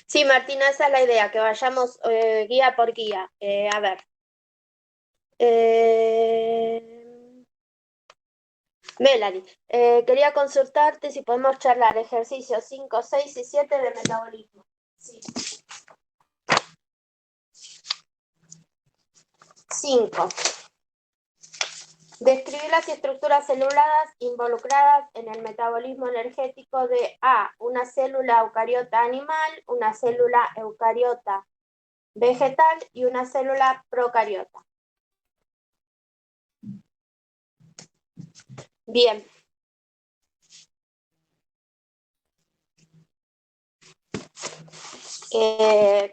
Sí, Martina, esa es la idea, que vayamos guía por guía. A ver. Melanie, quería consultarte si podemos charlar ejercicios 5, 6 y 7 de metabolismo. Sí. 5. Describir las estructuras celulares involucradas en el metabolismo energético de A, una célula eucariota animal, una célula eucariota vegetal y una célula procariota. Bien.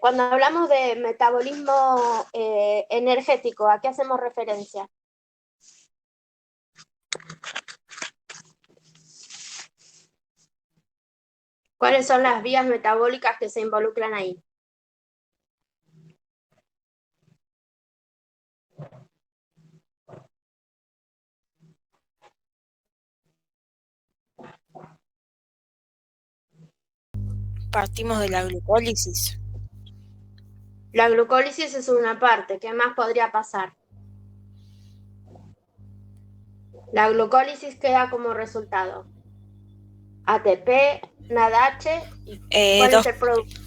Cuando hablamos de metabolismo energético, ¿a qué hacemos referencia? ¿Cuáles son las vías metabólicas que se involucran ahí? Partimos de la glucólisis. La glucólisis es una parte. ¿Qué más podría pasar? La glucólisis queda como resultado ATP, NADH, ¿y cuál es el producto?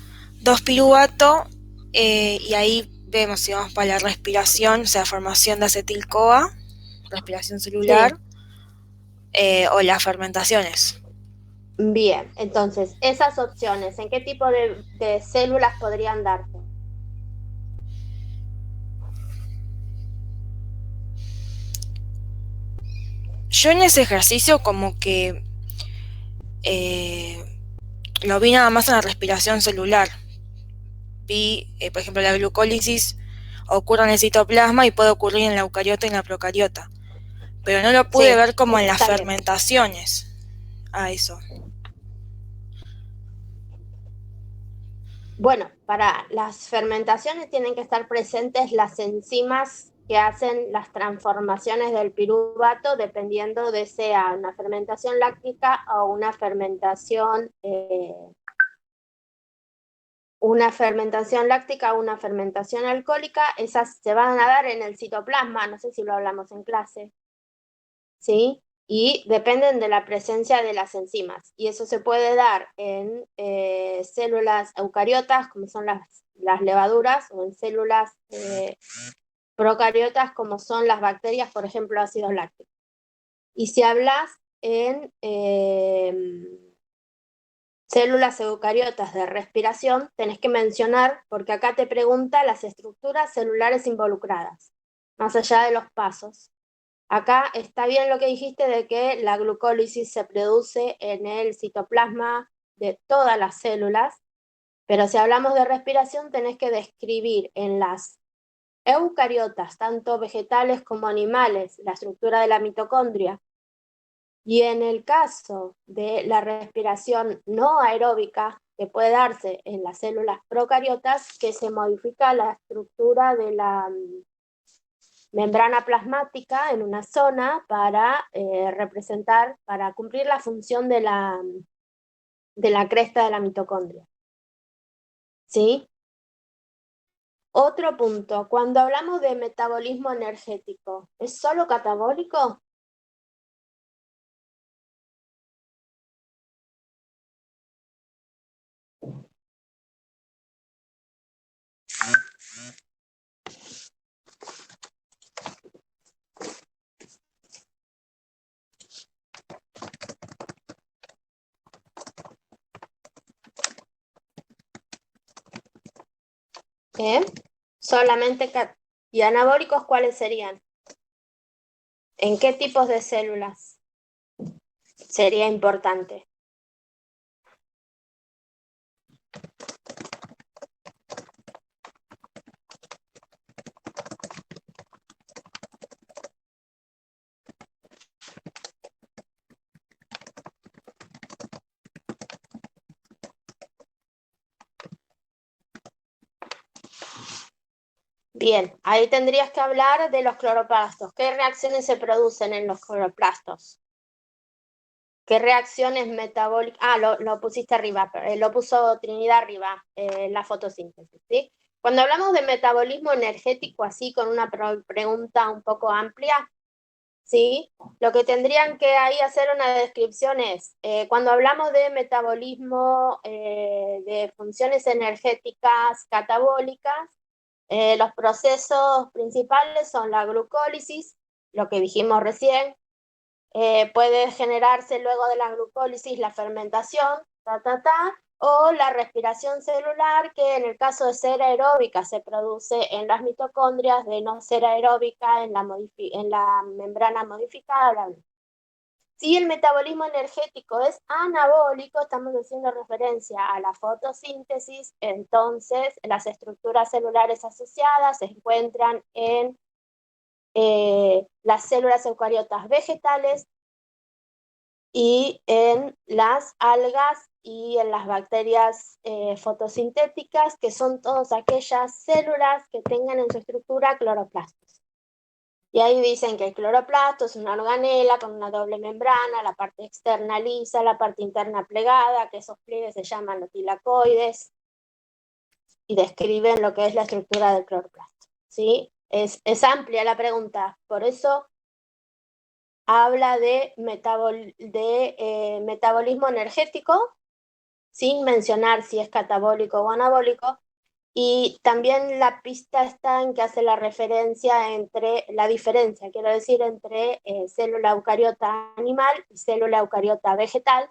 2-piruvato, y ahí vemos si vamos para la respiración, o sea, formación de acetil-CoA, respiración celular, Sí, o las fermentaciones. bien. Entonces, esas opciones, ¿en qué tipo de células podrían darse? Yo en ese ejercicio como que lo vi nada más en la respiración celular. Vi, por ejemplo, la glucólisis ocurre en el citoplasma y puede ocurrir en la eucariota y en la procariota. Pero no lo pude Sí, ver como en las está bien. fermentaciones. A eso. Bueno, para las fermentaciones tienen que estar presentes las enzimas que hacen las transformaciones del piruvato, dependiendo de sea una fermentación láctica o una fermentación láctica o una fermentación alcohólica. Esas se van a dar en el citoplasma, no sé si lo hablamos en clase, ¿sí? Y dependen de la presencia de las enzimas. Y eso se puede dar en células eucariotas, como son las levaduras, o en células procariotas, como son las bacterias, por ejemplo, ácidos lácticos. Y si hablas en células eucariotas de respiración, tenés que mencionar, porque acá te pregunta las estructuras celulares involucradas, más allá de los pasos. Acá está bien lo que dijiste de que la glucólisis se produce en el citoplasma de todas las células, pero si hablamos de respiración tenés que describir en las eucariotas, tanto vegetales como animales, la estructura de la mitocondria. Y en el caso de la respiración no aeróbica, que puede darse en las células procariotas, que se modifica la estructura de la membrana plasmática en una zona para representar, para cumplir la función de la cresta de la mitocondria. ¿Sí? Otro punto, cuando hablamos de metabolismo energético, ¿es solo catabólico? ¿Eh? Solamente ¿Y anabólicos cuáles serían? ¿En qué tipos de células sería importante? Bien, ahí tendrías que hablar de los cloroplastos. ¿Qué reacciones se producen en los cloroplastos? ¿Qué reacciones metabólicas? Lo pusiste arriba, lo puso Trinidad arriba, la fotosíntesis, ¿sí? Cuando hablamos de metabolismo energético, así con una pregunta un poco amplia, ¿sí? Lo que tendrían que ahí hacer una descripción es, cuando hablamos de metabolismo de funciones energéticas catabólicas, los procesos principales son la glucólisis, lo que dijimos recién, puede generarse luego de la glucólisis la fermentación, o la respiración celular, que en el caso de ser aeróbica se produce en las mitocondrias, de no ser aeróbica en la membrana modificada, bla, bla. Si el metabolismo energético es anabólico, estamos haciendo referencia a la fotosíntesis, entonces las estructuras celulares asociadas se encuentran en las células eucariotas vegetales y en las algas y en las bacterias fotosintéticas, que son todas aquellas células que tengan en su estructura cloroplastos. Y ahí dicen que el cloroplasto es una organela con una doble membrana, la parte externa lisa, la parte interna plegada, que esos pliegues se llaman los tilacoides, y describen lo que es la estructura del cloroplasto, ¿sí? Es amplia la pregunta, por eso habla de metabolismo energético, sin mencionar si es catabólico o anabólico, y también la pista está en que hace la diferencia, quiero decir, entre célula eucariota animal y célula eucariota vegetal,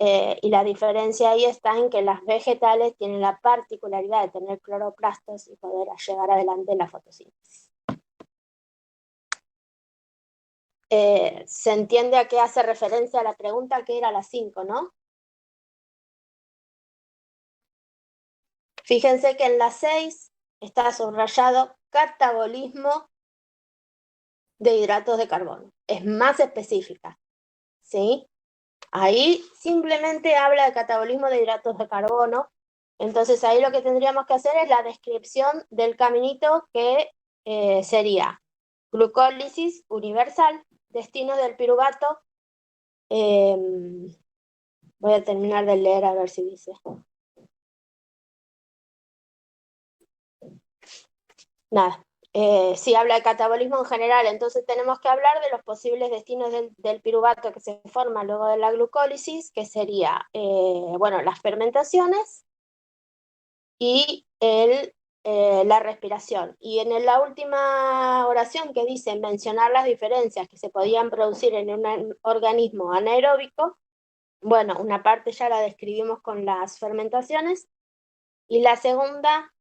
y la diferencia ahí está en que las vegetales tienen la particularidad de tener cloroplastos y poder llevar adelante la fotosíntesis. ¿Se entiende a qué hace referencia la pregunta, que era la 5, ¿no? Fíjense que en la 6 está subrayado catabolismo de hidratos de carbono. Es más específica, ¿sí? Ahí simplemente habla de catabolismo de hidratos de carbono. Entonces ahí lo que tendríamos que hacer es la descripción del caminito, que sería glucólisis universal, destino del piruvato. Voy a terminar de leer a ver si dice. Nada. Si habla de catabolismo en general, entonces tenemos que hablar de los posibles destinos del piruvato que se forma luego de la glucólisis, que sería, bueno, las fermentaciones y la respiración. Y en la última oración que dice mencionar las diferencias que se podían producir en un organismo anaeróbico, bueno, una parte ya la describimos con las fermentaciones, y la segunda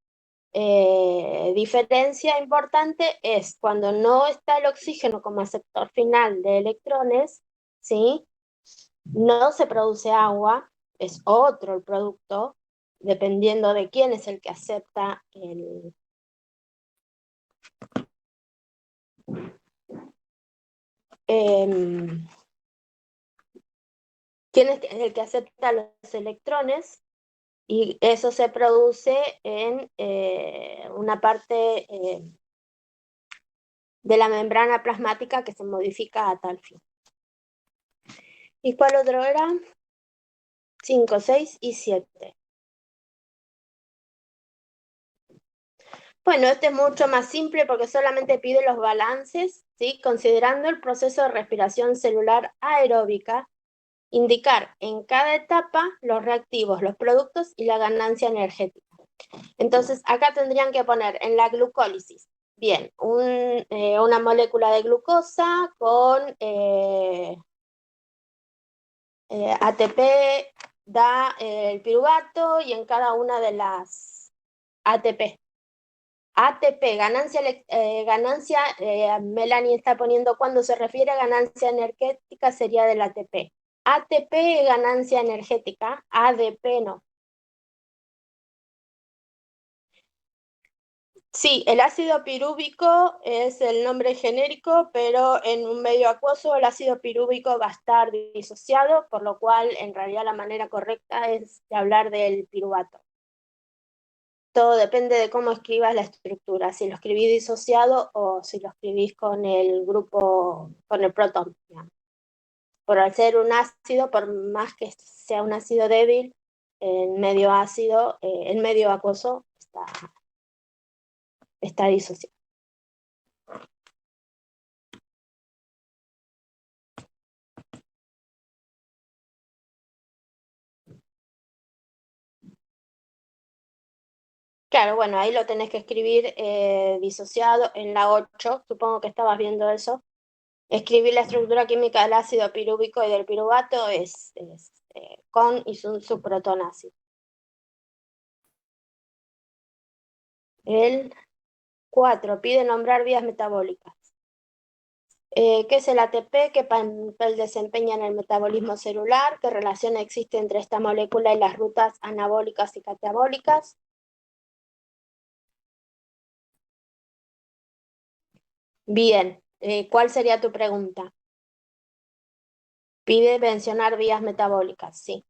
diferencia importante es cuando no está el oxígeno como aceptor final de electrones, ¿sí? No se produce agua, es otro el producto, dependiendo de quién es el que acepta quién es el que acepta los electrones, y eso se produce en una parte de la membrana plasmática que se modifica a tal fin. ¿Y cuál otro era? 5, 6 y 7. Bueno, este es mucho más simple porque solamente pide los balances, ¿sí? Considerando el proceso de respiración celular aeróbica, indicar en cada etapa los reactivos, los productos y la ganancia energética. Entonces, acá tendrían que poner en la glucólisis, bien, una molécula de glucosa con ATP da el piruvato, y en cada una de las ATP, ganancia, Melanie está poniendo cuando se refiere a ganancia energética sería del ATP. ATP, ganancia energética, ADP no. Sí, el ácido pirúvico es el nombre genérico, pero en un medio acuoso el ácido pirúvico va a estar disociado, por lo cual en realidad la manera correcta es de hablar del piruvato. Todo depende de cómo escribas la estructura, si lo escribís disociado o si lo escribís con el grupo, con el protón, digamos. Por al ser un ácido, por más que sea un ácido débil, en medio ácido, en medio acuoso está disociado. Claro, bueno, ahí lo tenés que escribir disociado en la 8, supongo que estabas viendo eso. Escribir la estructura química del ácido pirúvico y del piruvato es con y un subprotón ácido. El 4 pide nombrar vías metabólicas. ¿Qué es el ATP? ¿Qué papel desempeña en el metabolismo celular? ¿Qué relación existe entre esta molécula y las rutas anabólicas y catabólicas? Bien, ¿cuál sería tu pregunta? Pide mencionar vías metabólicas, sí.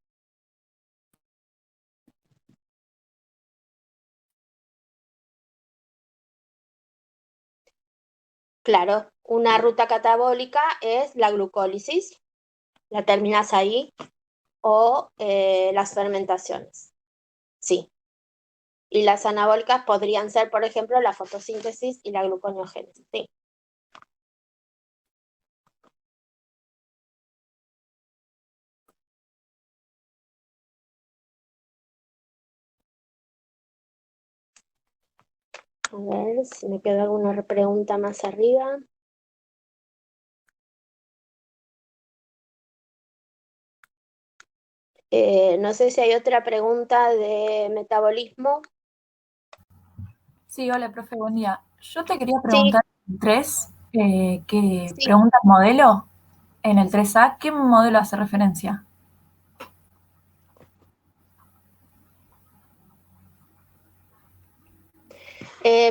Claro, una ruta catabólica es la glucólisis, la terminas ahí, o las fermentaciones, sí. Y las anabólicas podrían ser, por ejemplo, la fotosíntesis y la gluconeogénesis, sí. A ver si me queda alguna pregunta más arriba. No sé si hay otra pregunta de metabolismo. Sí, hola, profe, buen día. Yo te quería Sí, preguntar en el 3, que sí. pregunta el modelo, en el 3A, ¿qué modelo hace referencia?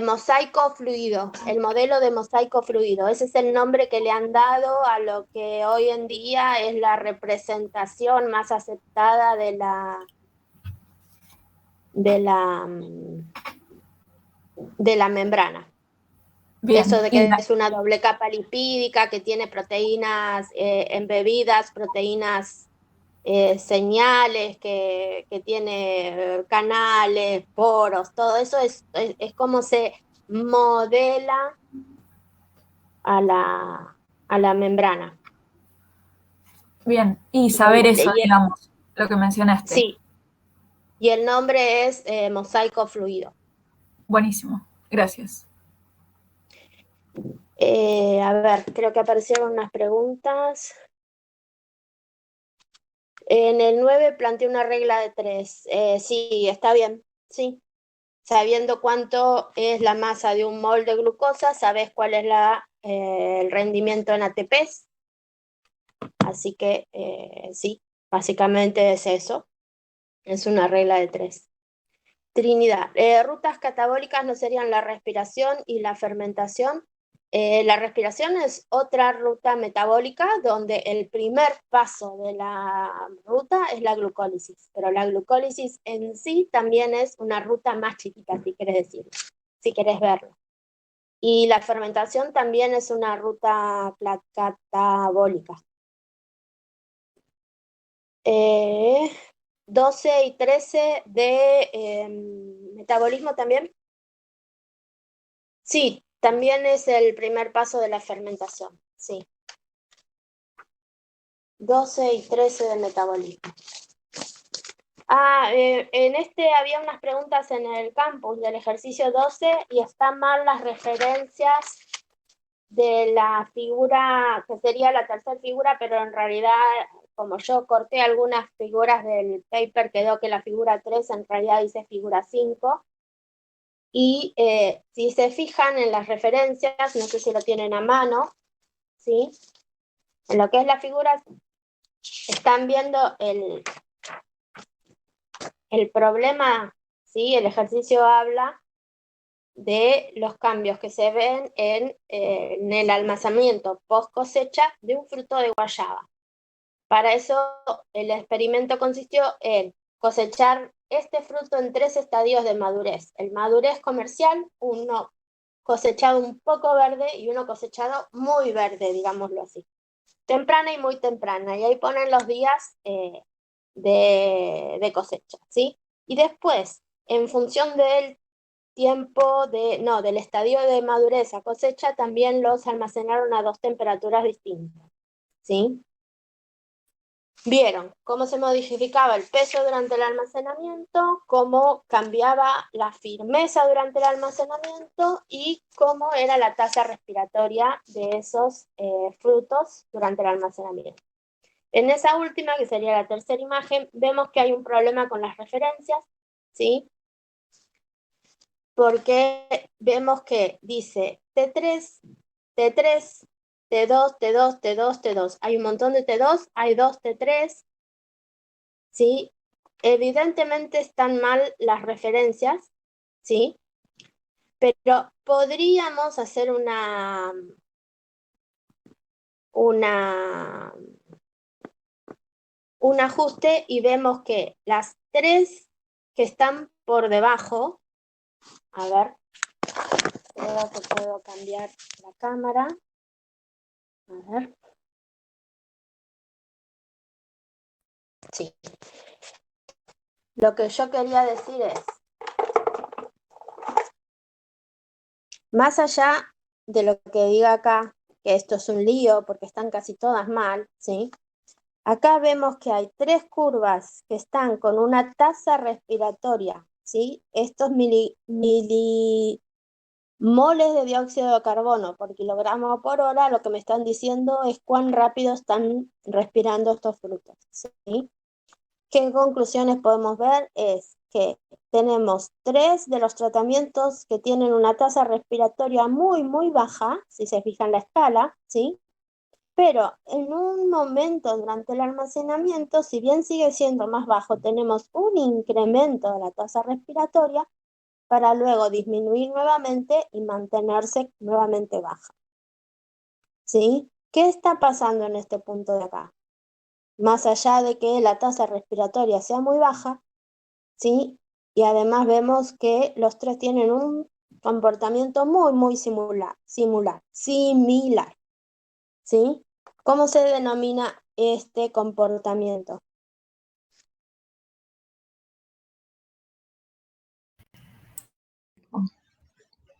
Mosaico fluido, el modelo de mosaico fluido. Ese es el nombre que le han dado a lo que hoy en día es la representación más aceptada de la membrana. Bien, Eso de que es una doble capa lipídica, que tiene proteínas embebidas, proteínas señales, que tiene canales, poros, todo eso es como se modela a la membrana. bien, y saber eso, Y digamos, lo que mencionaste. sí, y el nombre es mosaico fluido. Buenísimo, gracias. A ver, creo que aparecieron unas preguntas. En el 9 planteé una regla de 3. Sí, está bien, sí. Sabiendo cuánto es la masa de un mol de glucosa, sabes cuál es el rendimiento en ATPs. Así que sí, básicamente es eso. Es una regla de 3. Trinidad. Rutas catabólicas no serían la respiración y la fermentación. La respiración es otra ruta metabólica donde el primer paso de la ruta es la glucólisis, pero la glucólisis en sí también es una ruta más chiquita, si quieres decirlo, si quieres verlo. Y la fermentación también es una ruta catabólica. 12 y 13 de metabolismo también. Sí, también es el primer paso de la fermentación, sí. 12 y 13 del metabolismo. En este había unas preguntas en el campus del ejercicio 12 y están mal las referencias de la figura, que sería la tercera figura, pero en realidad, como yo corté algunas figuras del paper, quedó que la figura 3 en realidad dice figura 5. Y si se fijan en las referencias, no sé si lo tienen a mano, ¿sí? En lo que es la figura, están viendo el problema, ¿sí? El ejercicio habla de los cambios que se ven en el almacenamiento post cosecha de un fruto de guayaba. Para eso, el experimento consistió en cosechar este fruto en 3 estadios de madurez. El madurez comercial, uno cosechado un poco verde y uno cosechado muy verde, digámoslo así. Temprana y muy temprana, y ahí ponen los días de cosecha, ¿sí? Y después, en función del tiempo del estadio de madurez a cosecha, también los almacenaron a 2 temperaturas distintas, ¿sí? Vieron cómo se modificaba el peso durante el almacenamiento, cómo cambiaba la firmeza durante el almacenamiento y cómo era la tasa respiratoria de esos frutos durante el almacenamiento. En esa última, que sería la tercera imagen, vemos que hay un problema con las referencias, ¿sí? Porque vemos que dice T3, T3, T2, T2, T2, T2. Hay un montón de T2, hay 2 T3, ¿sí? Evidentemente están mal las referencias, ¿sí? Pero podríamos hacer un ajuste y vemos que las 3 que están por debajo, a ver, creo que puedo cambiar la cámara, a ver, sí. Lo que yo quería decir es, más allá de lo que diga acá, que esto es un lío porque están casi todas mal, ¿sí? Acá vemos que hay 3 curvas que están con una tasa respiratoria, ¿sí? Estos milimoles de dióxido de carbono por kilogramo por hora, lo que me están diciendo es cuán rápido están respirando estos frutos, ¿sí? ¿Qué conclusiones podemos ver? Es que tenemos 3 de los tratamientos que tienen una tasa respiratoria muy, muy baja, si se fijan la escala, ¿sí? Pero en un momento durante el almacenamiento, si bien sigue siendo más bajo, tenemos un incremento de la tasa respiratoria para luego disminuir nuevamente y mantenerse nuevamente baja, ¿sí? ¿Qué está pasando en este punto de acá? Más allá de que la tasa respiratoria sea muy baja, ¿sí? Y además vemos que los 3 tienen un comportamiento muy, muy similar, ¿sí? ¿Cómo se denomina este comportamiento?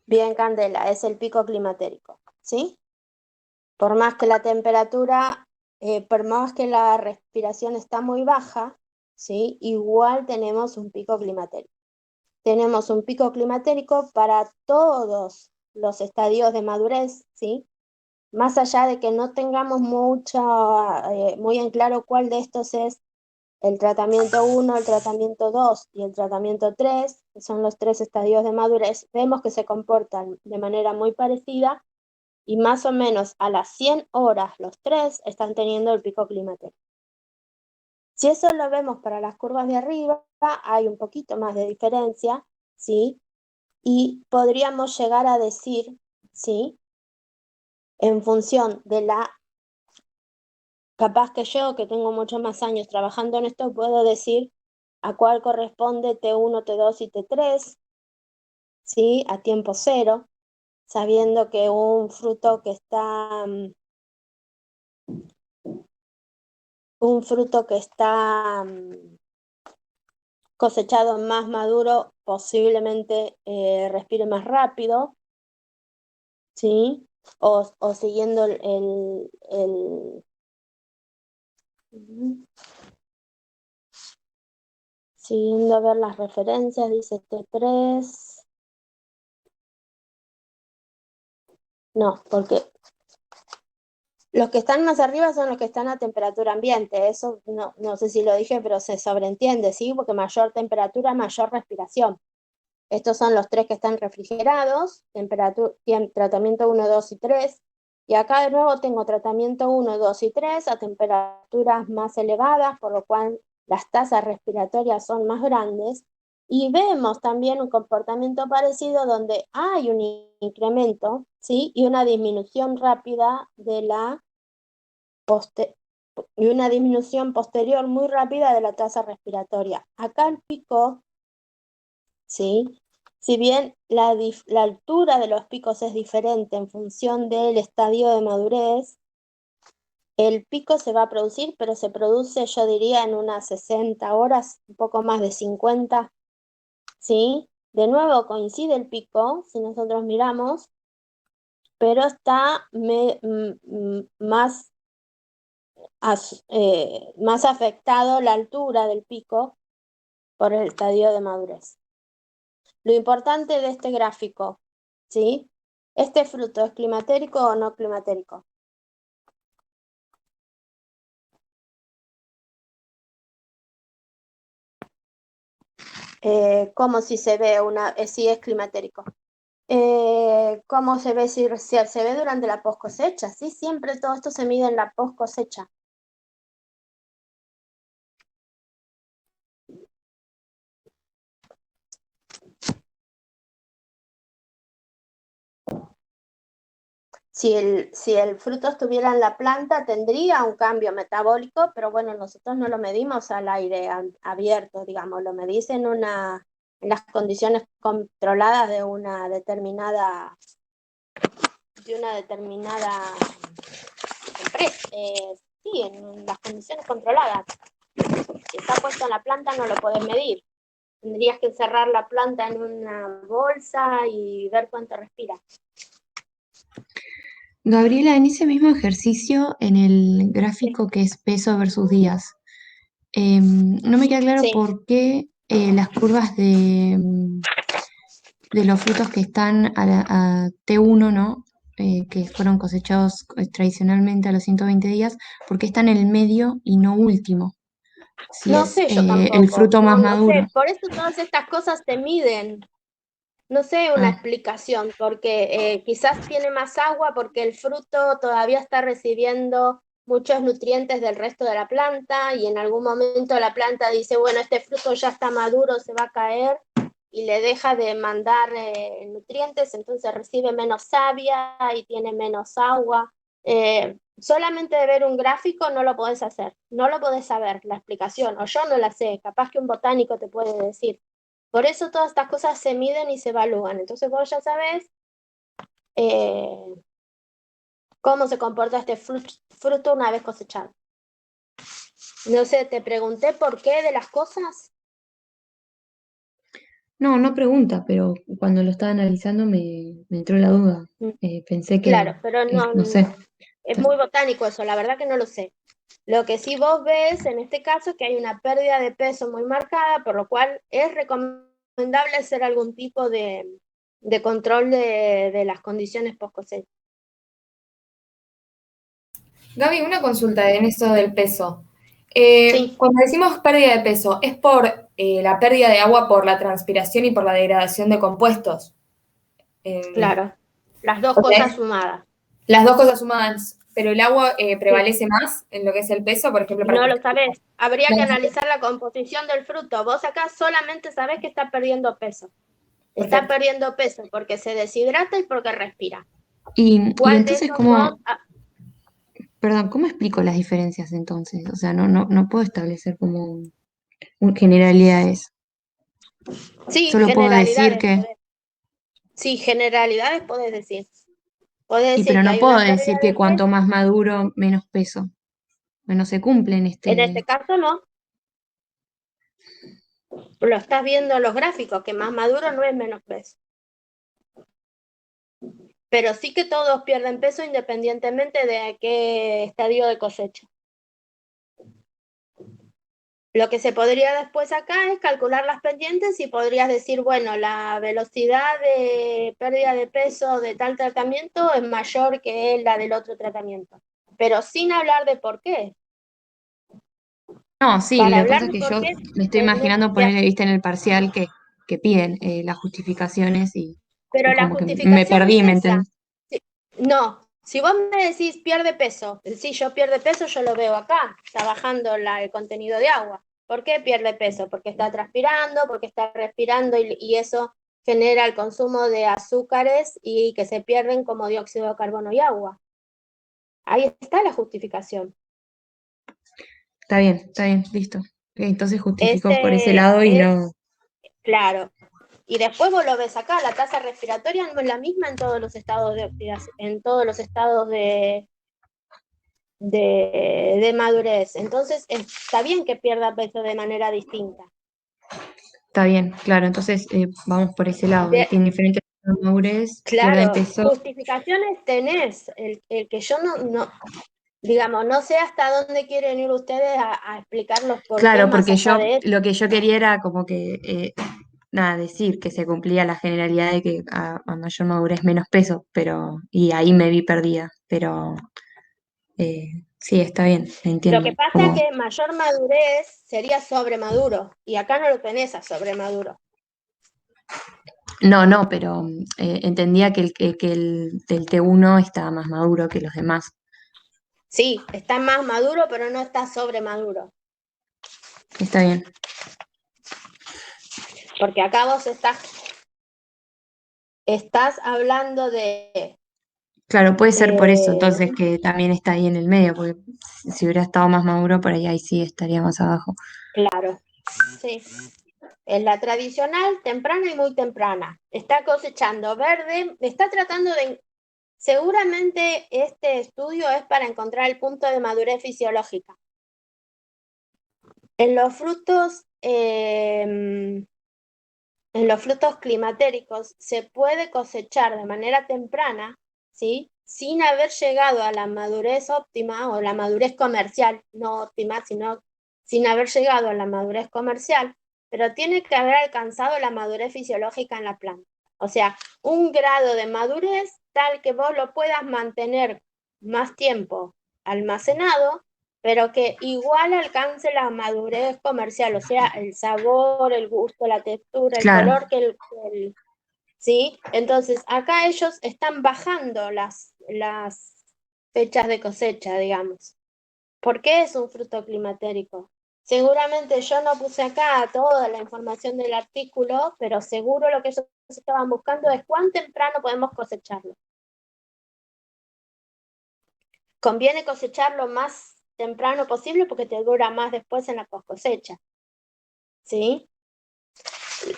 Bien, Candela, es el pico climatérico, ¿sí? Por más que la temperatura, por más que la respiración está muy baja, ¿sí? Igual tenemos un pico climatérico. Tenemos un pico climatérico para todos los estadios de madurez, ¿sí? Más allá de que no tengamos muy en claro cuál de estos es el tratamiento 1, el tratamiento 2 y el tratamiento 3, que son los 3 estadios de madurez, vemos que se comportan de manera muy parecida y más o menos a las 100 horas los 3 están teniendo el pico climatérico. Si eso lo vemos para las curvas de arriba, hay un poquito más de diferencia, ¿sí? Y podríamos llegar a decir, ¿sí? En función de capaz que yo, que tengo muchos más años trabajando en esto, puedo decir a cuál corresponde T1, T2 y T3, ¿sí? A tiempo cero, sabiendo que un fruto que está cosechado más maduro posiblemente respire más rápido, ¿sí? O siguiendo siguiendo a ver las referencias, dice T3. No, porque los que están más arriba son los que están a temperatura ambiente. Eso no sé si lo dije, pero se sobreentiende, ¿sí? Porque mayor temperatura, mayor respiración. Estos son los 3 que están refrigerados, tratamiento 1, 2 y 3. Y acá de nuevo tengo tratamiento 1, 2 y 3 a temperaturas más elevadas, por lo cual las tasas respiratorias son más grandes. Y vemos también un comportamiento parecido donde hay un incremento, ¿sí? Y una disminución rápida de la y una disminución posterior muy rápida de la tasa respiratoria. Acá el pico, ¿sí? Si bien la altura de los picos es diferente en función del estadio de madurez, el pico se va a producir, pero se produce, yo diría, en unas 60 horas, un poco más de 50, ¿sí? De nuevo coincide el pico, si nosotros miramos, pero está más afectado la altura del pico por el estadio de madurez. Lo importante de este gráfico, ¿sí? ¿Este fruto es climatérico o no climatérico? ¿Cómo si se ve si es climatérico? ¿Cómo se ve si se ve durante la post cosecha? Sí, siempre todo esto se mide en la post cosecha. Si el fruto estuviera en la planta, tendría un cambio metabólico, pero bueno, nosotros no lo medimos al aire abierto, digamos, lo medís en las condiciones controladas de una determinada empresa. Sí, en las condiciones controladas. Si está puesto en la planta, no lo podés medir. Tendrías que encerrar la planta en una bolsa y ver cuánto respira. Gabriela, en ese mismo ejercicio, en el gráfico que es peso versus días, no me queda claro Sí. por qué las curvas de los frutos que están a T1, ¿no? Que fueron cosechados tradicionalmente a los 120 días, ¿por qué están en el medio y no último? Si No es sé, yo el tampoco. fruto más No maduro. sé, por eso todas estas cosas se miden. No sé una Ah, explicación, porque quizás tiene más agua porque el fruto todavía está recibiendo muchos nutrientes del resto de la planta y en algún momento la planta dice, bueno, este fruto ya está maduro, se va a caer y le deja de mandar nutrientes, entonces recibe menos savia y tiene menos agua. Solamente de ver un gráfico no lo podés hacer, no lo podés saber la explicación, o yo no la sé, capaz que un botánico te puede decir. Por eso todas estas cosas se miden y se evalúan. Entonces vos ya sabés cómo se comporta este fruto una vez cosechado. No sé, te pregunté por qué de las cosas. no, no pregunta, pero cuando lo estaba analizando me entró la duda. Pensé que, Claro, pero no sé. es muy botánico eso, la verdad que no lo sé. Lo que sí vos ves en este caso es que hay una pérdida de peso muy marcada, por lo cual es recomendable hacer algún tipo de control de las condiciones post cosecha. Gaby, una consulta en esto del peso. Sí. Cuando decimos pérdida de peso, ¿es por la pérdida de agua por la transpiración y por la degradación de compuestos? Claro, las dos O sea, cosas sumadas. las dos cosas sumadas, pero el agua prevalece más en lo que es el peso, por ejemplo, para No que... lo sabés. Habría No que lo sé. analizar la composición del fruto. Vos acá solamente sabés que está perdiendo peso. Está Perfecto. perdiendo peso porque se deshidrata y porque respira. Y ¿Cuál de entonces, esos dos? perdón, ¿cómo explico las diferencias entonces? O sea, no puedo establecer como generalidades. Sí, Solo puedo decir generalidades. que, Sí, generalidades podés decir. Podés decir pero que no hay puedo una pérdida decir que de cuanto peso. más maduro, menos peso. No se cumple en En este caso no. Lo estás viendo en los gráficos, que más maduro no es menos peso. Pero sí que todos pierden peso independientemente de qué estadio de cosecha. Lo que se podría después acá es calcular las pendientes y podrías decir, bueno, la velocidad de pérdida de peso de tal tratamiento es mayor que la del otro tratamiento, pero sin hablar de por qué. No, sí, Para lo que hablar pasa es de que por yo qué me estoy tenés imaginando que ponerle vista en el parcial que piden las justificaciones pero y la como que me justificación perdí, ¿me es esa. entendés? No, si vos me decís pierde peso, si yo pierde peso, yo lo veo acá, está bajando el contenido de agua. ¿Por qué pierde peso? Porque está transpirando, porque está respirando y eso genera el consumo de azúcares y que se pierden como dióxido de carbono y agua. Ahí está la justificación. está bien, listo. Entonces justificó por ese Ese lado y es no. claro. Y después vos lo ves acá, la tasa respiratoria no es la misma en todos los estados de oxidación, en todos los estados de madurez. Entonces está bien que pierda peso de manera distinta. Está bien, claro, entonces vamos por ese lado. De- Tiene diferentes madurez, pierde claro, peso. justificaciones tenés. El que yo no, digamos, no sé hasta dónde quieren ir ustedes a explicar los porqués Claro, más porque allá yo de eso. lo que yo quería era como que, nada, decir que se cumplía la generalidad de que a mayor madurez menos peso, pero, y ahí me vi perdida, pero sí, está bien, Lo que entiendo. pasa es Como, que mayor madurez sería sobremaduro, y acá no lo tenés a sobremaduro. no, no, pero entendía que el del T1 estaba más maduro que los demás. Sí, está más maduro, pero no está sobremaduro. Está bien. Porque acá vos estás hablando Claro, puede ser por eso, de, entonces que también está ahí en el medio, porque si hubiera estado más maduro, por ahí sí estaría más abajo. claro, sí. Es la tradicional, temprana y muy temprana. Está cosechando verde, está tratando de... Seguramente este estudio es para encontrar el punto de madurez fisiológica. En los frutos, en los frutos climatéricos se puede cosechar de manera temprana, ¿sí? Sin haber llegado a la madurez óptima o la madurez comercial, no óptima, sino sin haber llegado a la madurez comercial, pero tiene que haber alcanzado la madurez fisiológica en la planta. O sea, un grado de madurez tal que vos lo puedas mantener más tiempo almacenado, pero que igual alcance la madurez comercial, o sea, el sabor, el gusto, la textura, el Claro, color ¿sí? Entonces, acá ellos están bajando las fechas de cosecha, digamos. ¿Por qué es un fruto climatérico? Seguramente yo no puse acá toda la información del artículo, pero seguro lo que ellos estaban buscando es cuán temprano podemos cosecharlo. Conviene cosechar lo más temprano posible porque te dura más después en la cosecha, ¿sí?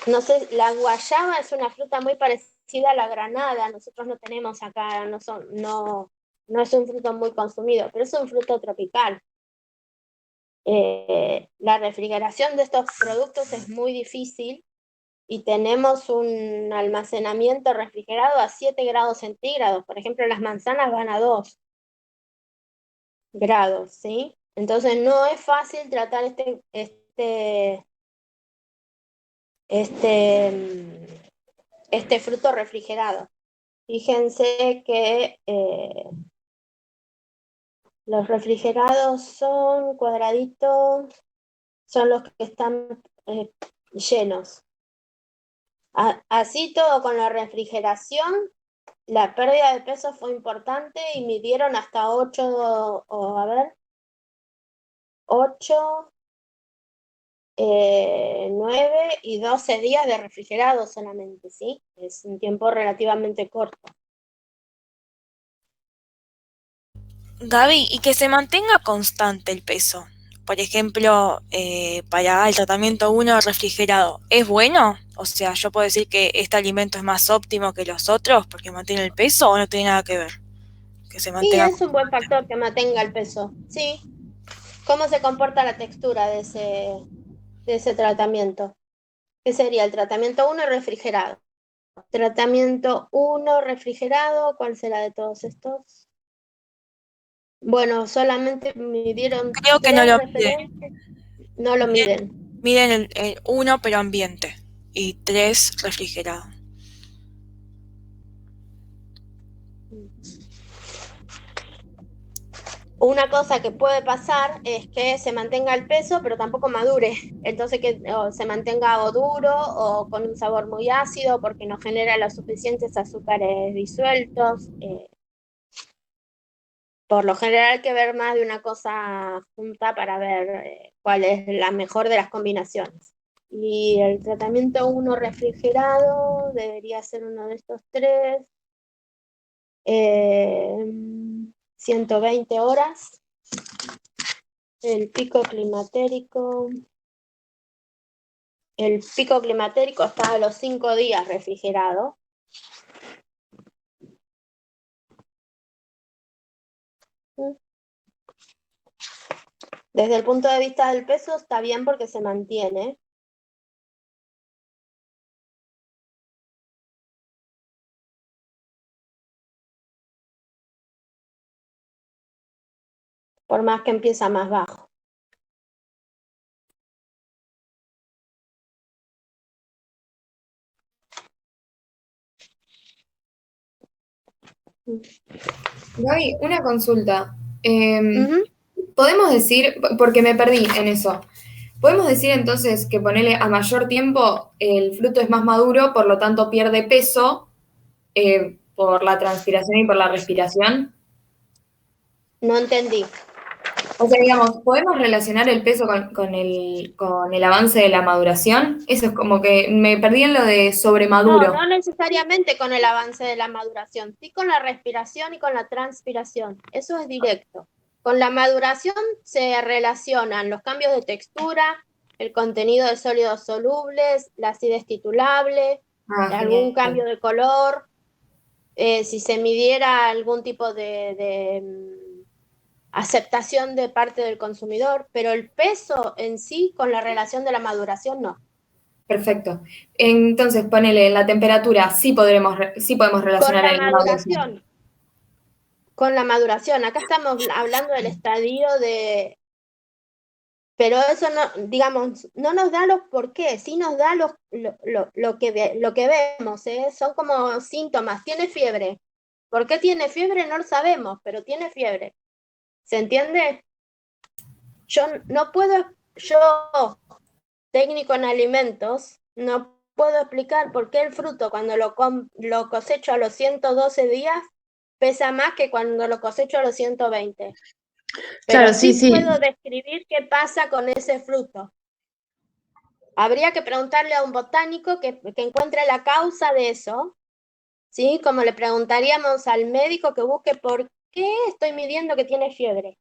No sé, la guayaba es una fruta muy parecida a la granada, nosotros no tenemos acá, no es un fruto muy consumido, pero es un fruto tropical. La refrigeración de estos productos es muy difícil y tenemos un almacenamiento refrigerado a 7 grados centígrados. Por ejemplo, las manzanas van a 2 grados, ¿sí? Entonces no es fácil tratar este fruto refrigerado. Fíjense que los refrigerados son cuadraditos, son los que están llenos. Así todo con la refrigeración, la pérdida de peso fue importante y midieron hasta 8, o a ver, 8, 9 y 12 días de refrigerado solamente, ¿sí? Es un tiempo relativamente corto. Gaby, y que se mantenga constante el peso. Por ejemplo, para el tratamiento 1 refrigerado, ¿es bueno? O sea, yo puedo decir que este alimento es más óptimo que los otros porque mantiene el peso o no tiene nada que ver. Que se Sí, mantenga es un buen constante. factor que mantenga el peso, sí. ¿Cómo se comporta la textura de ese tratamiento? ¿Qué sería el tratamiento 1 refrigerado? Tratamiento 1 refrigerado, ¿cuál será de todos estos? Bueno, solamente midieron Creo que no 3 lo miden. referencias, no lo miden. Miden el 1 pero ambiente y 3 refrigerado. Una cosa que puede pasar es que se mantenga el peso, pero tampoco madure. Entonces que se mantenga o duro o con un sabor muy ácido porque no genera los suficientes azúcares disueltos. Por lo general hay que ver más de una cosa junta para ver cuál es la mejor de las combinaciones. Y el tratamiento 1 refrigerado debería ser uno de estos tres. 120 horas. El pico climatérico. El pico climatérico está a los 5 días refrigerado. Desde el punto de vista del peso está bien porque se mantiene. Por más que empieza más bajo. Gaby, una consulta. Ujú. Podemos decir, porque me perdí en eso, podemos decir entonces que ponerle a mayor tiempo el fruto es más maduro, por lo tanto pierde peso por la transpiración y por la respiración. No entendí. O sea, digamos, ¿podemos relacionar el peso con el avance de la maduración? Eso es como que me perdí en lo de sobremaduro. No necesariamente con el avance de la maduración, sí con la respiración y con la transpiración. Eso es directo. Con la maduración se relacionan los cambios de textura, el contenido de sólidos solubles, la acidez titulable, algún Genial. cambio de color, si se midiera algún tipo de aceptación de parte del consumidor, pero el peso en sí con la relación de la maduración no. Perfecto. Entonces, ponele la temperatura, sí podemos relacionar el maduración. Con la maduración, acá estamos hablando del estadio de... Pero eso no, digamos, no nos da los por qué, sí nos da lo que vemos, ¿eh? Son como síntomas. Tiene fiebre. ¿Por qué tiene fiebre? No lo sabemos, pero tiene fiebre. ¿Se entiende? Yo no puedo, yo, técnico en alimentos, no puedo explicar por qué el fruto cuando lo cosecho a los 112 días pesa más que cuando lo cosecho a los 120. Pero Claro, sí, sí sí. puedo describir qué pasa con ese fruto. Habría que preguntarle a un botánico que encuentre la causa de eso, ¿sí? Como le preguntaríamos al médico que busque por qué estoy midiendo que tiene fiebre.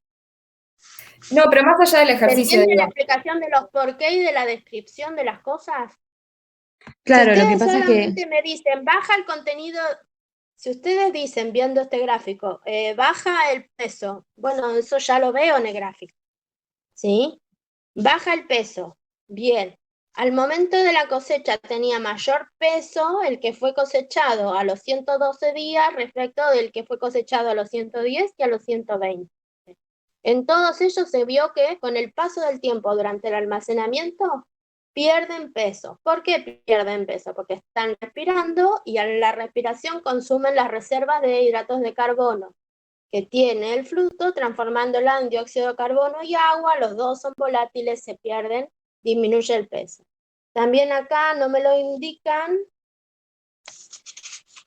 No, pero más allá del ¿Se ejercicio, entiende la digo. explicación de los por qué y de la descripción de las cosas? Si Claro, lo que ustedes pasa es que, solamente me dicen, baja el contenido, si ustedes dicen, viendo este gráfico, baja el peso, bueno, eso ya lo veo en el gráfico, ¿sí? Baja el peso, bien. Al momento de la cosecha tenía mayor peso el que fue cosechado a los 112 días respecto del que fue cosechado a los 110 y a los 120. En todos ellos se vio que con el paso del tiempo durante el almacenamiento pierden peso. ¿Por qué pierden peso? Porque están respirando y a la respiración consumen las reservas de hidratos de carbono que tiene el fruto, transformándola en dióxido de carbono y agua. Los dos son volátiles, se pierden, disminuye el peso. También acá no me lo indican,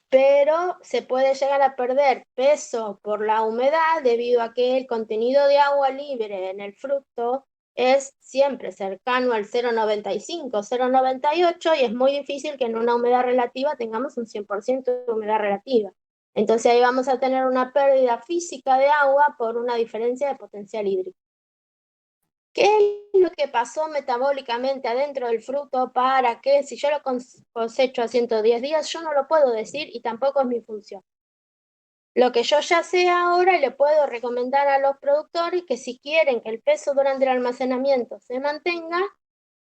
pero se puede llegar a perder peso por la humedad debido a que el contenido de agua libre en el fruto es siempre cercano al 0,95, 0,98 y es muy difícil que en una humedad relativa tengamos un 100% de humedad relativa. Entonces ahí vamos a tener una pérdida física de agua por una diferencia de potencial hídrico. ¿Qué es lo que pasó metabólicamente adentro del fruto para que si yo lo cosecho a 110 días, yo no lo puedo decir y tampoco es mi función? Lo que yo ya sé ahora y le puedo recomendar a los productores que si quieren que el peso durante el almacenamiento se mantenga,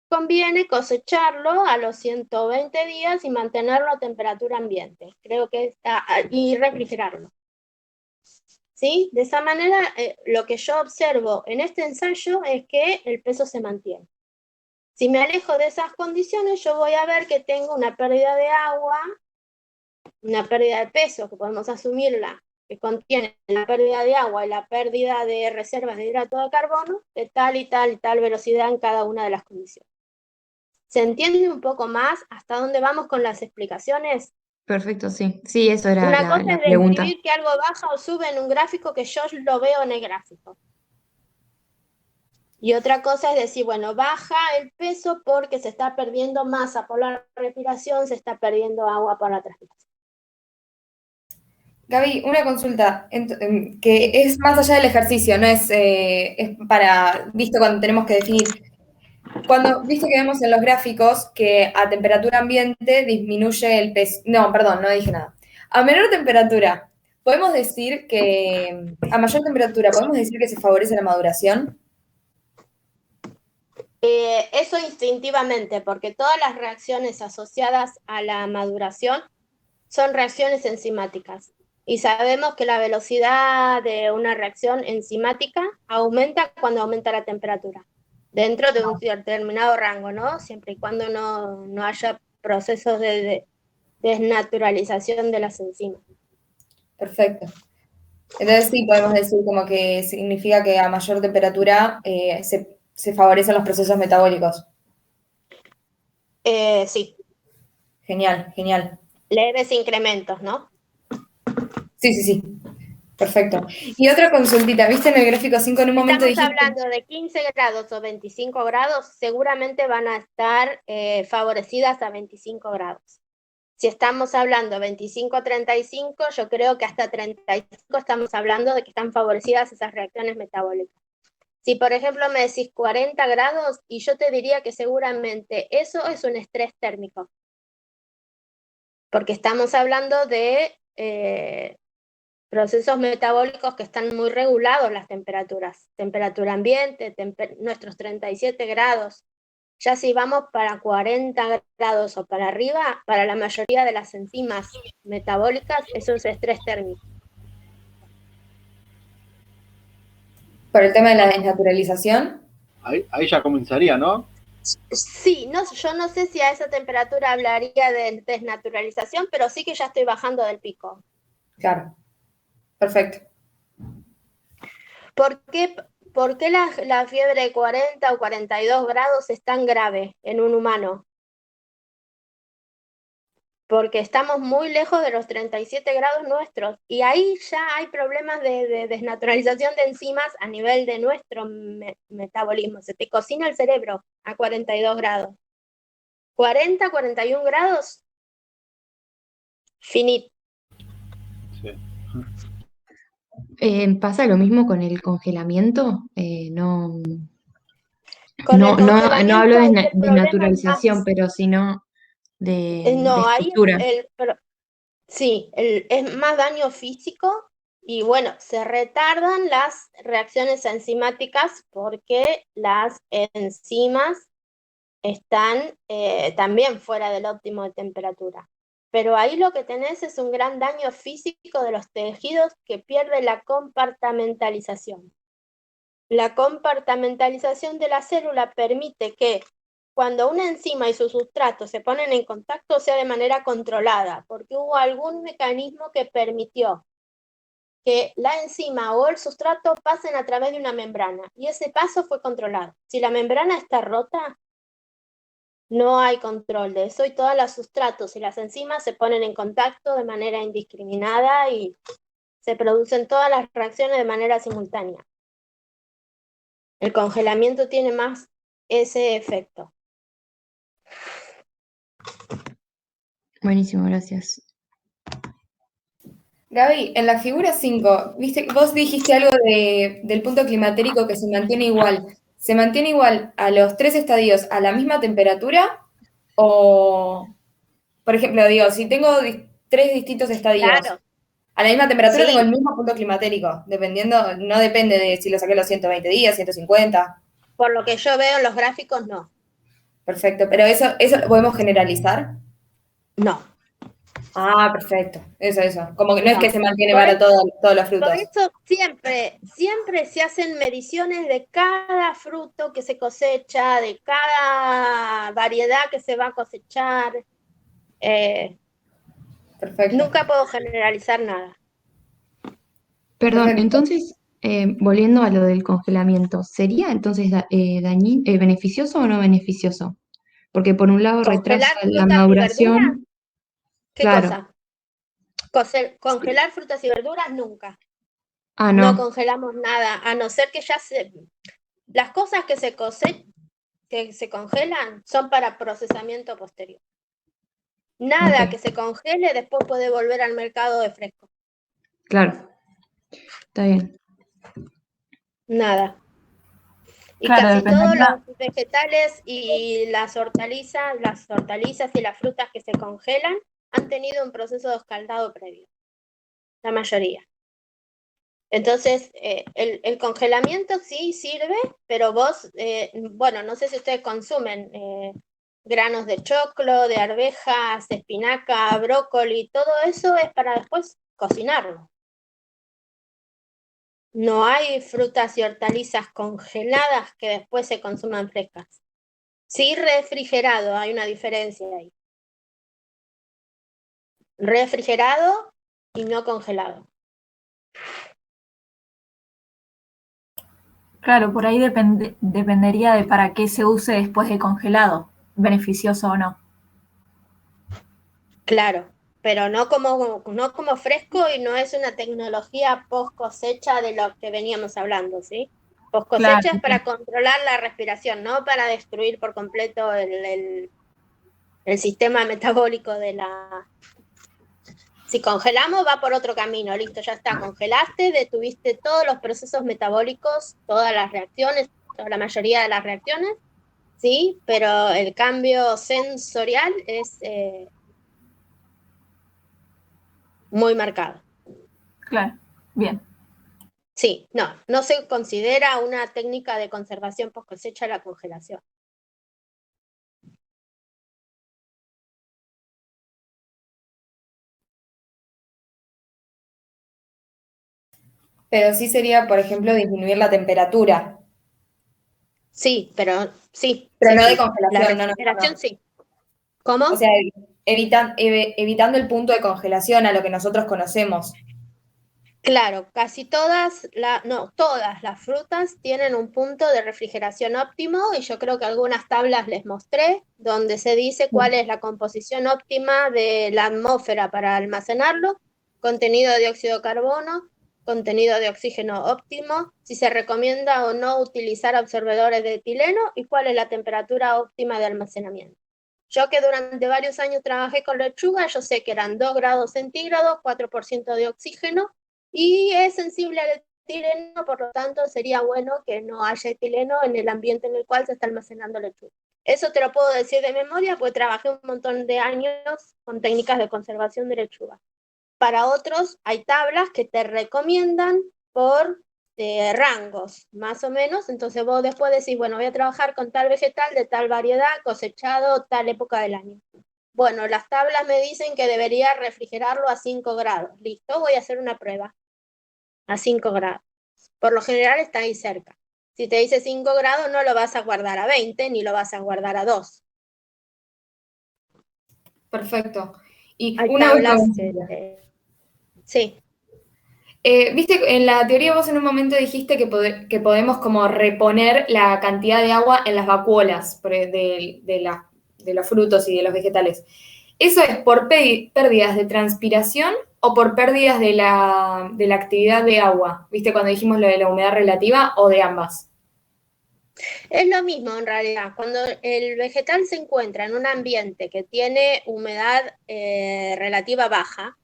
conviene cosecharlo a los 120 días y mantenerlo a temperatura ambiente. Creo que y refrigerarlo. ¿Sí? De esa manera, lo que yo observo en este ensayo es que el peso se mantiene. Si me alejo de esas condiciones, yo voy a ver que tengo una pérdida de agua, una pérdida de peso, que podemos asumirla, que contiene la pérdida de agua y la pérdida de reservas de hidrato de carbono, de tal y tal velocidad en cada una de las condiciones. ¿Se entiende un poco más hasta dónde vamos con las explicaciones? perfecto, sí. Sí, eso era Una cosa la es pregunta. describir que algo baja o sube en un gráfico que yo lo veo en el gráfico. Y otra cosa es decir, bueno, baja el peso porque se está perdiendo masa por la respiración, se está perdiendo agua por la transpiración. Gaby, una consulta, que es más allá del ejercicio, no es, es para, visto cuando tenemos que definir. Cuando, viste que vemos en los gráficos que a temperatura ambiente disminuye el peso. No, perdón, no dije nada. A menor temperatura, podemos decir que, a mayor temperatura, podemos decir que se favorece la maduración. Eso instintivamente, porque todas las reacciones asociadas a la maduración son reacciones enzimáticas. Y sabemos que la velocidad de una reacción enzimática aumenta cuando aumenta la temperatura, dentro de un determinado rango, ¿no? Siempre y cuando no haya procesos de desnaturalización de las enzimas. Perfecto. Entonces sí, podemos decir como que significa que a mayor temperatura se favorecen los procesos metabólicos. Sí, Genial, genial. leves incrementos, ¿no? Sí, sí, sí. Perfecto. Y otra consultita, viste en el gráfico 5 en un momento Estamos dijiste... hablando de 15 grados o 25 grados, seguramente van a estar favorecidas a 25 grados. Si estamos hablando 25 a 35, yo creo que hasta 35 estamos hablando de que están favorecidas esas reacciones metabólicas. Si, por ejemplo, me decís 40 grados, y yo te diría que seguramente eso es un estrés térmico, porque estamos hablando de procesos metabólicos que están muy regulados las temperaturas, temperatura ambiente, nuestros 37 grados. Ya si vamos para 40 grados o para arriba, para la mayoría de las enzimas metabólicas, eso es estrés térmico. Por el tema de la desnaturalización. Ahí ya comenzaría, ¿no? Sí, no, yo no sé si a esa temperatura hablaría de desnaturalización, pero sí que ya estoy bajando del pico. Claro. Perfecto. ¿Por qué la fiebre de 40 o 42 grados es tan grave en un humano? Porque estamos muy lejos de los 37 grados nuestros, y ahí ya hay problemas de desnaturalización de enzimas a nivel de nuestro metabolismo. Se te cocina el cerebro a 42 grados. 40, 41 grados, finito. Sí. ¿Pasa lo mismo con el congelamiento? Con el No congelamiento hablo de ahí el problema es desnaturalización, más... pero sino de No, ahí estructura. sí, es más daño físico, y bueno, se retardan las reacciones enzimáticas porque las enzimas están también fuera del óptimo de temperatura. Pero ahí lo que tenés es un gran daño físico de los tejidos que pierde la compartamentalización. La compartamentalización de la célula permite que cuando una enzima y su sustrato se ponen en contacto sea de manera controlada, porque hubo algún mecanismo que permitió que la enzima o el sustrato pasen a través de una membrana, y ese paso fue controlado. Si la membrana está rota, no hay control de eso, y todos los sustratos y las enzimas se ponen en contacto de manera indiscriminada y se producen todas las reacciones de manera simultánea. El congelamiento tiene más ese efecto. Buenísimo, gracias. Gaby, en la figura 5, viste, vos dijiste algo del punto climatérico que se mantiene igual. ¿Se mantiene igual a los 3 estadios a la misma temperatura? O, por ejemplo, digo, si tengo 3 distintos estadios Claro, a la misma temperatura, sí. tengo el mismo punto climatérico, dependiendo, no depende de si lo saqué a los 120 días, 150. Por lo que yo veo en los gráficos, no. Perfecto, pero eso lo podemos generalizar. No. Ah, perfecto. Eso. Como que no es No. que se mantiene Por para eso, todos los por frutos. eso siempre se hacen mediciones de cada fruto que se cosecha, de cada variedad que se va a cosechar. Perfecto. Nunca puedo generalizar nada. Perdón, Perfecto. entonces, volviendo a lo del congelamiento, ¿sería entonces beneficioso o no beneficioso? Porque por un lado retrasa ¿Congelar la frutas y verduras? maduración, ¿Qué claro. cosa? Congelar frutas y verduras nunca. Ah, No no. congelamos nada, a no ser que las cosas que se congelan son para procesamiento posterior. Nada Ok. que se congele después puede volver al mercado de fresco. Claro, está bien. Nada. Y Claro, casi todos dependería. los vegetales y las hortalizas y las frutas que se congelan han tenido un proceso de escaldado previo, la mayoría. Entonces, el congelamiento sí sirve, pero vos, bueno, no sé si ustedes consumen granos de choclo, de arvejas, espinaca, brócoli, todo eso es para después cocinarlo. No hay frutas y hortalizas congeladas que después se consuman frescas. Sí, refrigerado, hay una diferencia ahí. Refrigerado y no congelado. Claro, por ahí dependería de para qué se use después de congelado, beneficioso o no. Claro, pero no como fresco y no es una tecnología post cosecha de lo que veníamos hablando, ¿sí? Post Claro, cosecha es para controlar la respiración, no para destruir por completo el sistema metabólico de la... Si congelamos va por otro camino, listo, ya está, congelaste, detuviste todos los procesos metabólicos, todas las reacciones, la mayoría de las reacciones, ¿sí? Pero el cambio sensorial es muy marcado. claro. Bien. Sí, no se considera una técnica de conservación post cosecha la congelación. Pero sí sería, por ejemplo, disminuir la temperatura. Sí, pero sí, Pero sí, no de sí. La congelación, no, no, no, refrigeración no. sí. O ¿Cómo? sea, evitando el punto de congelación a lo que nosotros conocemos. Claro, casi todas, no, todas las frutas tienen un punto de refrigeración óptimo y yo creo que algunas tablas les mostré donde se dice cuál es la composición óptima de la atmósfera para almacenarlo, contenido de dióxido de carbono, contenido de oxígeno óptimo, si se recomienda o no utilizar absorbedores de etileno y cuál es la temperatura óptima de almacenamiento. Yo que durante varios años trabajé con lechuga, yo sé que eran 2 grados centígrados, 4% de oxígeno, y es sensible al etileno, por lo tanto sería bueno que no haya etileno en el ambiente en el cual se está almacenando lechuga. Eso te lo puedo decir de memoria, porque trabajé un montón de años con técnicas de conservación de lechuga. Para otros hay tablas que te recomiendan por rangos, más o menos, entonces vos después decís, bueno, voy a trabajar con tal vegetal de tal variedad, cosechado tal época del año. Bueno, las tablas me dicen que debería refrigerarlo a 5 grados. Listo, voy a hacer una prueba a 5 grados. Por lo general está ahí cerca. Si te dice 5 grados, no lo vas a guardar a 20 ni lo vas a guardar a 2. Perfecto. Y Hay una última tablas consulta. sí. Viste, en la teoría vos en un momento dijiste que podemos como reponer la cantidad de agua en las vacuolas de los frutos y de los vegetales. ¿Eso es por pérdidas de transpiración o por pérdidas de la actividad de agua? ¿Viste cuando dijimos lo de la humedad relativa o de ambas? Es lo mismo en realidad. Cuando el vegetal se encuentra en un ambiente que tiene humedad relativa baja,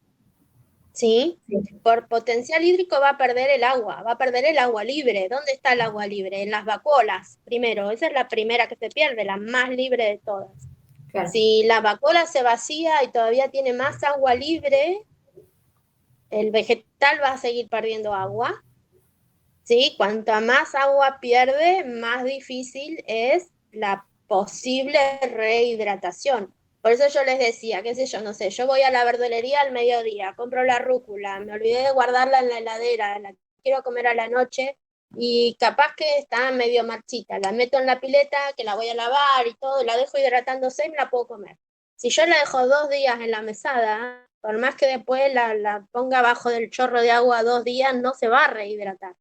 ¿sí? Por potencial hídrico va a perder el agua libre. ¿Dónde está el agua libre? En las vacuolas, primero. Esa es la primera que se pierde, la más libre de todas. Claro. Si la vacuola se vacía y todavía tiene más agua libre, el vegetal va a seguir perdiendo agua. ¿Sí? Cuanta más agua pierde, más difícil es la posible rehidratación. Por eso yo les decía, qué sé yo, no sé, yo voy a la verdulería al mediodía, compro la rúcula, me olvidé de guardarla en la heladera, la quiero comer a la noche y capaz que está medio marchita, la meto en la pileta, que la voy a lavar y todo, la dejo hidratándose y me la puedo comer. Si yo la dejo 2 días en la mesada, por más que después la ponga abajo del chorro de agua 2 días, no se va a rehidratar.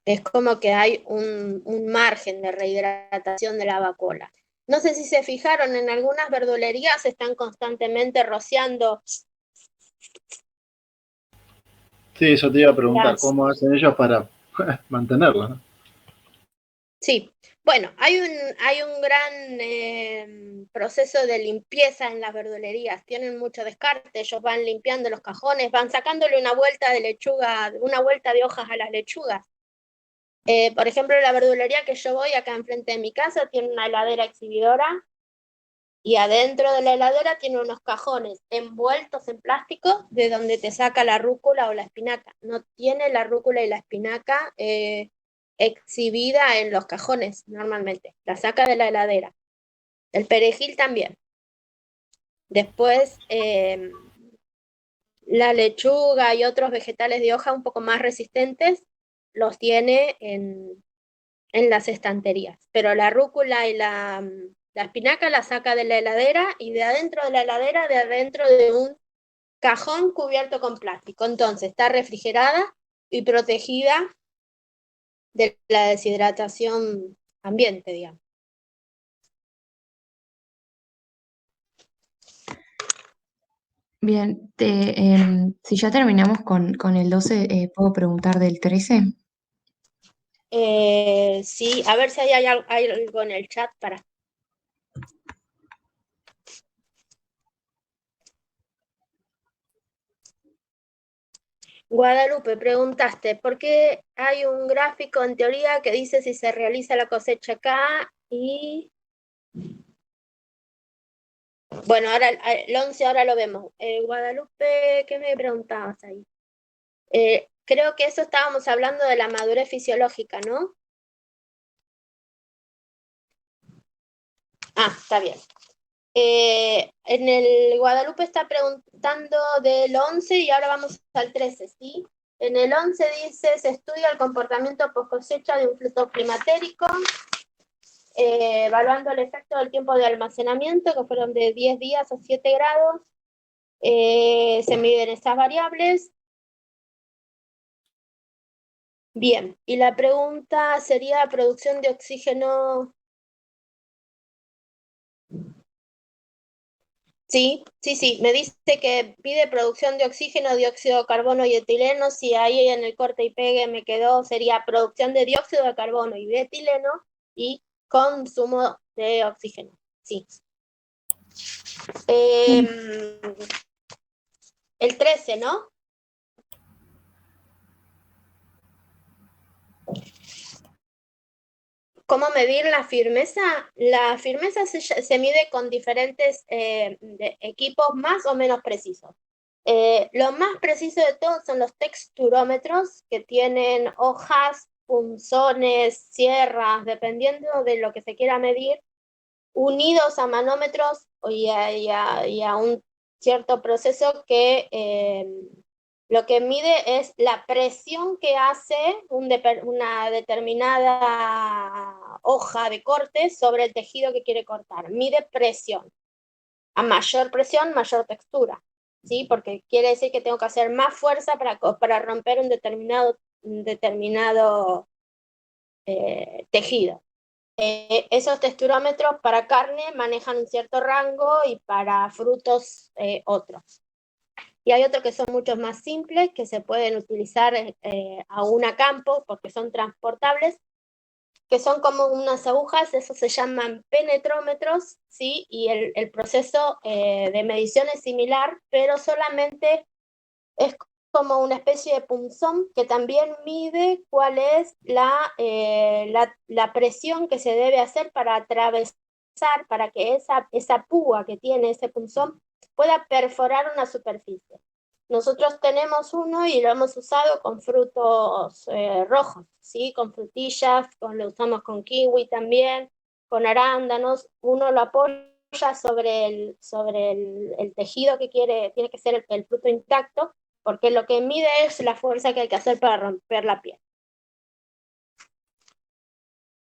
Es como que hay un margen de rehidratación de la vacuola. No sé si se fijaron, en algunas verdulerías están constantemente rociando Sí, eso te iba a preguntar, las... ¿cómo hacen ellos para mantenerlo, ¿no? Sí, bueno, hay un gran proceso de limpieza en las verdulerías. Tienen mucho descarte, ellos van limpiando los cajones, van sacándole una vuelta de lechuga, una vuelta de hojas a las lechugas. Por ejemplo, la verdulería que yo voy acá enfrente de mi casa tiene una heladera exhibidora y adentro de la heladera tiene unos cajones envueltos en plástico de donde te saca la rúcula o la espinaca. No tiene la rúcula y la espinaca exhibida en los cajones normalmente. La saca de la heladera. El perejil también. Después, la lechuga y otros vegetales de hoja un poco más resistentes los tiene en las estanterías. Pero la rúcula y la espinaca la saca de la heladera y de adentro de la heladera, de adentro de un cajón cubierto con plástico. Entonces está refrigerada y protegida de la deshidratación ambiente, digamos. Bien, si ya terminamos con el 12, ¿puedo preguntar del 13? Sí, a ver si hay algo en el chat para. Guadalupe, preguntaste, ¿por qué hay un gráfico en teoría que dice si se realiza la cosecha acá? Y bueno, ahora el 11 ahora lo vemos. Guadalupe, ¿qué me preguntabas ahí? Creo que eso estábamos hablando de la madurez fisiológica, ¿no? Ah, está bien. En el Guadalupe está preguntando del 11 y ahora vamos al 13, ¿sí? En el 11 dice, se estudia el comportamiento post cosecha de un fruto climatérico, evaluando el efecto del tiempo de almacenamiento, que fueron de 10 días a 7 grados. Se miden estas variables. Bien, y la pregunta sería producción de oxígeno. Sí, sí, sí, me dice que pide producción de oxígeno, dióxido de carbono y etileno. Si ahí en el corte y pegue me quedó, sería producción de dióxido de carbono y de etileno y consumo de oxígeno. Sí. El 13, ¿no? ¿Cómo medir la firmeza? La firmeza se mide con diferentes equipos más o menos precisos. Lo más preciso de todos son los texturómetros, que tienen hojas, punzones, sierras, dependiendo de lo que se quiera medir, unidos a manómetros y a un cierto proceso que lo que mide es la presión que hace una determinada hoja de corte sobre el tejido que quiere cortar. Mide presión. A mayor presión, mayor textura, ¿sí? Porque quiere decir que tengo que hacer más fuerza para romper un determinado tejido. Esos texturómetros para carne manejan un cierto rango y para frutos otros. Y hay otros que son mucho más simples, que se pueden utilizar aún a campo porque son transportables, que son como unas agujas, esos se llaman penetrómetros, ¿sí? Y el proceso de medición es similar, pero solamente es como una especie de punzón que también mide cuál es la presión que se debe hacer para atravesar, para que esa púa que tiene ese punzón pueda perforar una superficie. Nosotros tenemos uno y lo hemos usado con frutos rojos, ¿sí? Con frutillas, lo usamos con kiwi también, con arándanos. Uno lo apoya sobre el tejido que tiene que ser el fruto intacto, porque lo que mide es la fuerza que hay que hacer para romper la piel.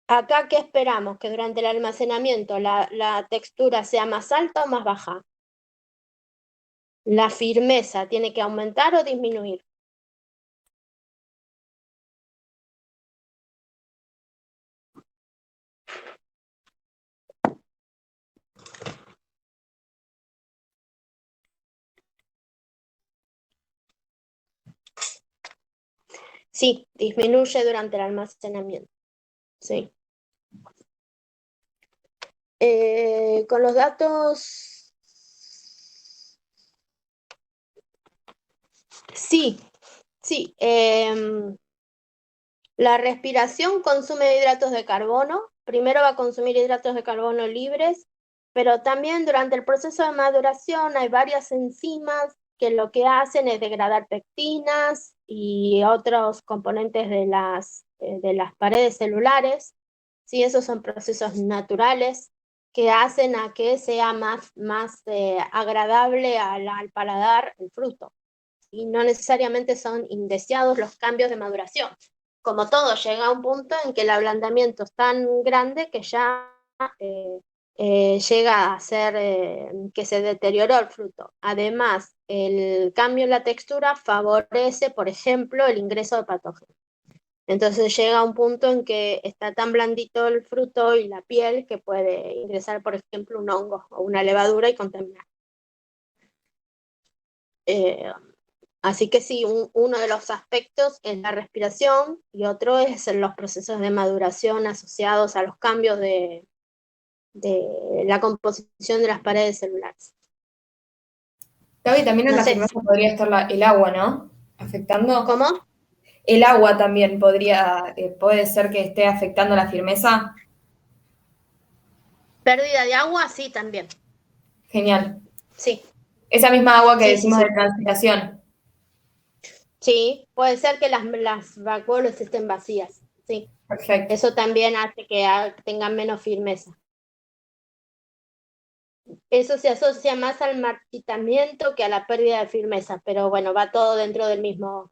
Acá, ¿qué esperamos? Que durante el almacenamiento la textura sea más alta o más baja. La firmeza tiene que aumentar o disminuir. Sí, disminuye durante el almacenamiento. Sí. Con los datos, sí, sí. La respiración consume hidratos de carbono. Primero va a consumir hidratos de carbono libres, pero también durante el proceso de maduración hay varias enzimas que lo que hacen es degradar pectinas y otros componentes de las paredes celulares. Sí, esos son procesos naturales que hacen a que sea más agradable al paladar el fruto. Y no necesariamente son indeseados los cambios de maduración. Como todo, llega a un punto en que el ablandamiento es tan grande que ya llega a ser que se deterioró el fruto. Además, el cambio en la textura favorece, por ejemplo, el ingreso de patógenos. Entonces llega a un punto en que está tan blandito el fruto y la piel que puede ingresar, por ejemplo, un hongo o una levadura y contaminar. Así que sí, uno de los aspectos es la respiración y otro es los procesos de maduración asociados a los cambios de la composición de las paredes celulares. Gaby, también en No la sé, firmeza podría estar el agua, ¿no? Afectando. ¿cómo? El agua también puede ser que esté afectando la firmeza. Pérdida de agua, sí, también. Genial. Sí, Esa misma agua que sí, sí, decimos sí. de transpiración. Sí, puede ser que las vacuolas estén vacías. Sí, Perfecto. eso también hace que tengan menos firmeza. Eso se asocia más al marchitamiento que a la pérdida de firmeza, pero bueno, va todo dentro del mismo.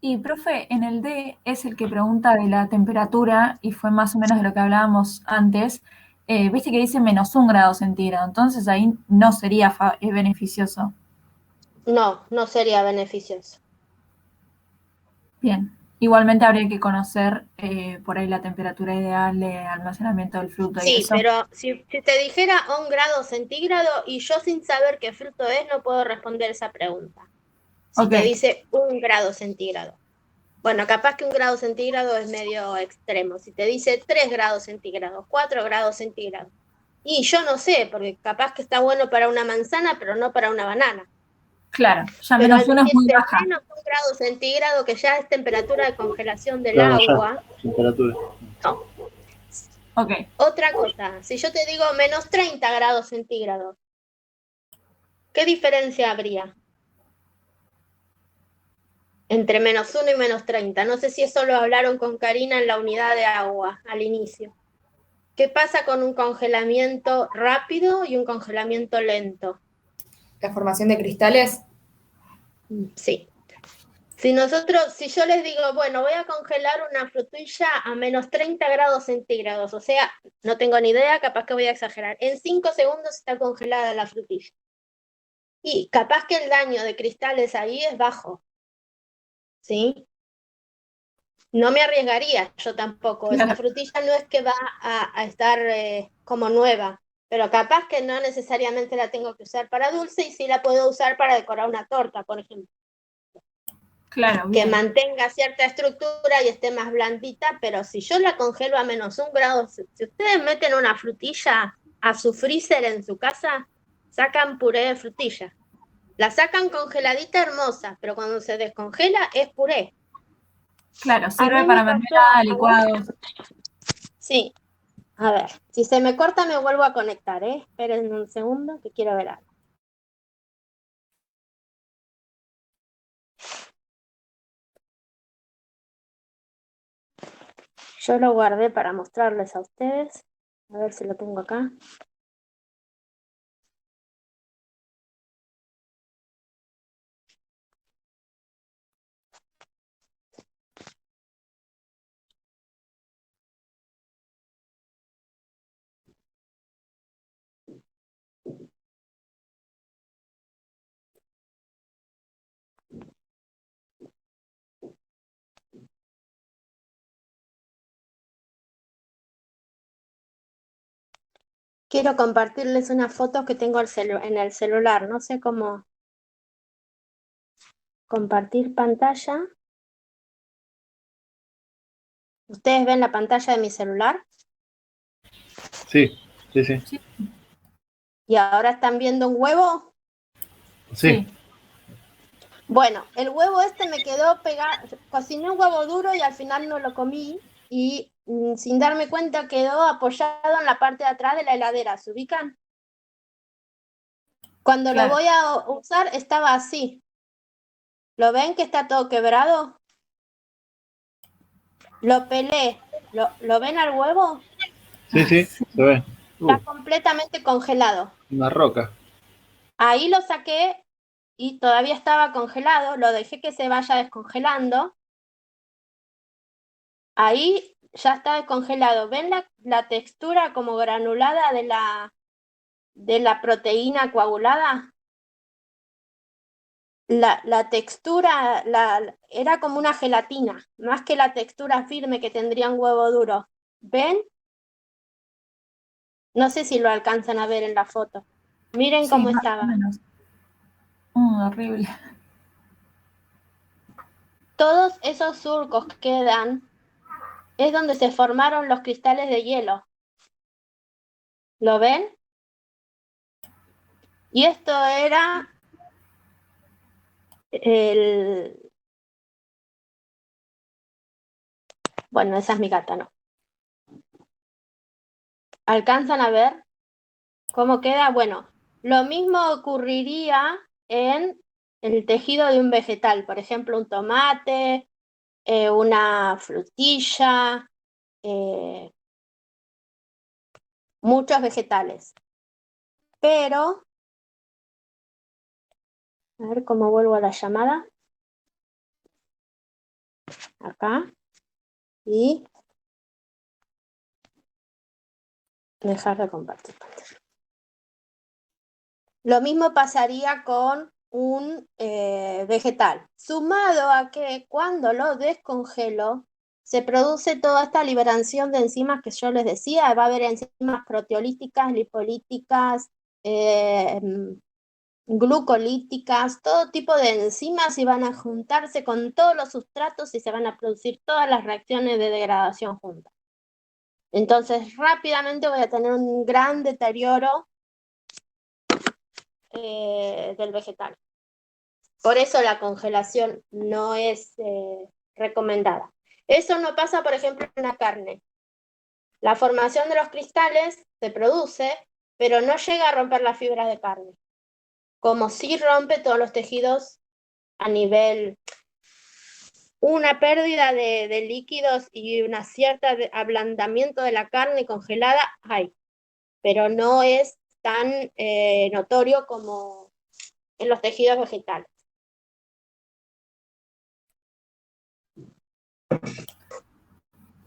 Y profe, en el D es el que pregunta de la temperatura y fue más o menos de lo que hablábamos antes. Viste que dice -1 grado centígrado, entonces ahí no sería beneficioso. No, no sería beneficioso. Bien. Igualmente habría que conocer por ahí la temperatura ideal de almacenamiento del fruto y Sí, eso. pero si te dijera 1 grado centígrado y yo sin saber qué fruto es, no puedo responder esa pregunta. Si Ok, te dice 1 grado centígrado. Bueno, capaz que 1 grado centígrado es medio extremo. Si te dice 3 grados centígrados, 4 grados centígrados. Y yo no sé, porque capaz que está bueno para una manzana, pero no para una banana. claro, ya Pero al -1 es muy decirte baja. -1 grado centígrado, que ya es temperatura de congelación del Claro, ya, agua, temperatura. no. Ok, Otra cosa, si yo te digo -30 grados centígrados, ¿qué diferencia habría entre -1 y -30? No sé si eso lo hablaron con Karina en la unidad de agua al inicio. ¿Qué pasa con un congelamiento rápido y un congelamiento lento? La formación de cristales. Sí. Si yo les digo, bueno, voy a congelar una frutilla a -30 grados centígrados, o sea, no tengo ni idea, capaz que voy a exagerar. En 5 segundos está congelada la frutilla. Y capaz que el daño de cristales ahí es bajo, ¿sí? No me arriesgaría, yo tampoco. Esa claro. frutilla no es que va a estar como nueva, pero capaz que no necesariamente la tengo que usar para dulce y sí la puedo usar para decorar una torta, por ejemplo. Claro, Que bien. mantenga cierta estructura y esté más blandita, pero si yo la congelo a -1 grado, si ustedes meten una frutilla a su freezer en su casa, sacan puré de frutilla. La sacan congeladita hermosa, pero cuando se descongela es puré. Claro, A sirve mí me para pasó, mermelada, a ver, licuados. sí, a ver, si se me corta me vuelvo a conectar, ¿eh? Esperen un segundo que quiero ver algo. Yo lo guardé para mostrarles a ustedes. A ver si lo pongo acá. Quiero compartirles una foto que tengo en el celular. No sé cómo compartir pantalla. ¿Ustedes ven la pantalla de mi celular? Sí, sí, sí. Sí. ¿Y ahora están viendo un huevo? Sí, Bueno, el huevo este me quedó pegado, cociné un huevo duro y al final no lo comí y sin darme cuenta quedó apoyado en la parte de atrás de la heladera, ¿se ubican? Cuando lo Claro. voy a usar estaba así. ¿Lo ven que está todo quebrado? Lo pelé. ¿Lo ven al huevo? sí, sí, se ve. Está completamente congelado. Una roca. Ahí lo saqué y todavía estaba congelado, lo dejé que se vaya descongelando. Ahí ya está descongelado. ¿Ven la textura como granulada de la proteína coagulada? La textura era como una gelatina, más que la textura firme que tendría un huevo duro. ¿Ven? No sé si lo alcanzan a ver en la foto. Miren Sí, cómo más o estaba. menos. Horrible. Todos esos surcos que quedan es donde se formaron los cristales de hielo. ¿Lo ven? Y esto era bueno, esa es mi gata, ¿no? ¿Alcanzan a ver cómo queda? Bueno, lo mismo ocurriría en el tejido de un vegetal, por ejemplo, un tomate, una frutilla, muchos vegetales. Pero, a ver cómo vuelvo a la llamada. Acá. Y dejar de compartir pantalla. Lo mismo pasaría con un vegetal, sumado a que cuando lo descongelo se produce toda esta liberación de enzimas que yo les decía. Va a haber enzimas proteolíticas, lipolíticas, glucolíticas, todo tipo de enzimas, y van a juntarse con todos los sustratos y se van a producir todas las reacciones de degradación juntas. Entonces rápidamente voy a tener un gran deterioro del vegetal. Por eso la congelación no es recomendada. Eso no pasa, por ejemplo, en la carne. La formación de los cristales se produce, pero no llega a romper las fibras de carne, como sí rompe todos los tejidos a nivel, una pérdida de líquidos y una cierta ablandamiento de la carne congelada hay, pero no es tan notorio como en los tejidos vegetales.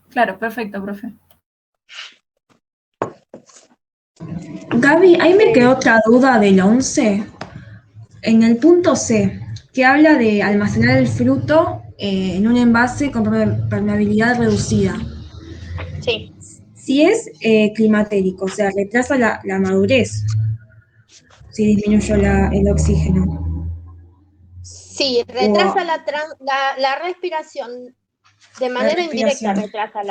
Claro, perfecto, profe. Gaby, ahí me quedó otra duda del 11. En el punto C, que habla de almacenar el fruto en un envase con permeabilidad reducida. Sí. Si es climatérico, o sea, retrasa la madurez, si disminuyo el oxígeno. Sí, retrasa la respiración, de manera indirecta respiración. retrasa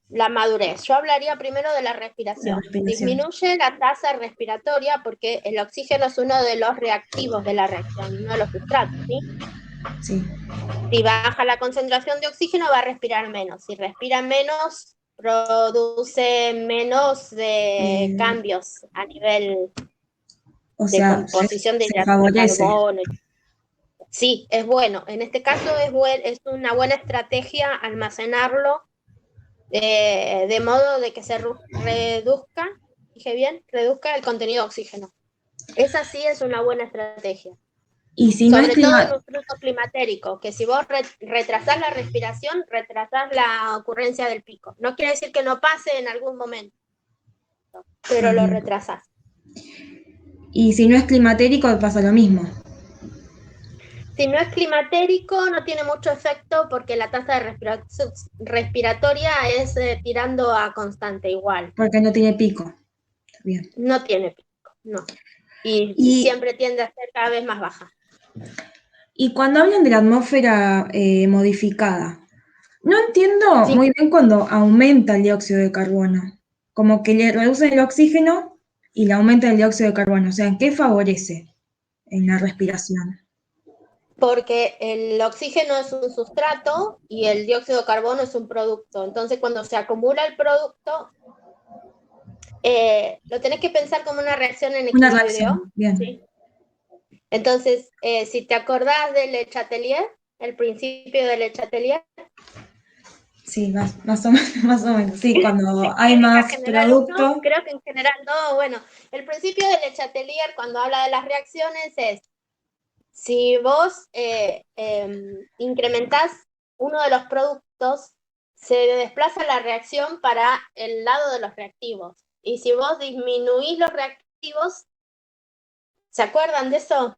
la madurez. Yo hablaría primero de la La respiración. respiración. Disminuye la tasa respiratoria porque el oxígeno es uno de los reactivos de la reacción, uno de los sustratos, ¿sí? Sí. Si baja la concentración de oxígeno va a respirar menos. Si respira menos, produce menos cambios a nivel O de sea, composición de se hidratos de favorece. carbono. Sí, es bueno. En este caso es una buena estrategia almacenarlo de modo de que se reduzca, dije bien, reduzca el contenido de oxígeno. Esa sí es una buena estrategia. Y si no es Sobre todo en un fruto climatérico, que si vos retrasás la respiración, retrasás la ocurrencia del pico. No quiere decir que no pase en algún momento, pero lo retrasás. Y si no es climatérico, pasa lo mismo. Si no es climatérico, no tiene mucho efecto porque la tasa de respiratoria es tirando a constante igual. Porque no tiene pico. Bien. No tiene pico, no. Y siempre tiende a ser cada vez más baja. Y cuando hablan de la atmósfera modificada, No entiendo Sí, muy bien cuando aumenta el dióxido de carbono. Como que le reducen el oxígeno y le aumenta el dióxido de carbono. O sea, ¿en qué favorece en la respiración? porque el oxígeno es un sustrato y el dióxido de carbono es un producto. Entonces, cuando se acumula el producto, lo tenés que pensar como una reacción en Una equilibrio, reacción, bien. ¿sí? Entonces, si te acordás del Le Chatelier, el principio del Le Chatelier, Sí, más o menos, más o menos. Sí, cuando hay Física más General uno, producto, creo que en general no, bueno, el principio del Le Chatelier cuando habla de las reacciones es, si vos incrementás uno de los productos, se desplaza la reacción para el lado de los reactivos. Y si vos disminuís los reactivos, ¿se acuerdan de eso?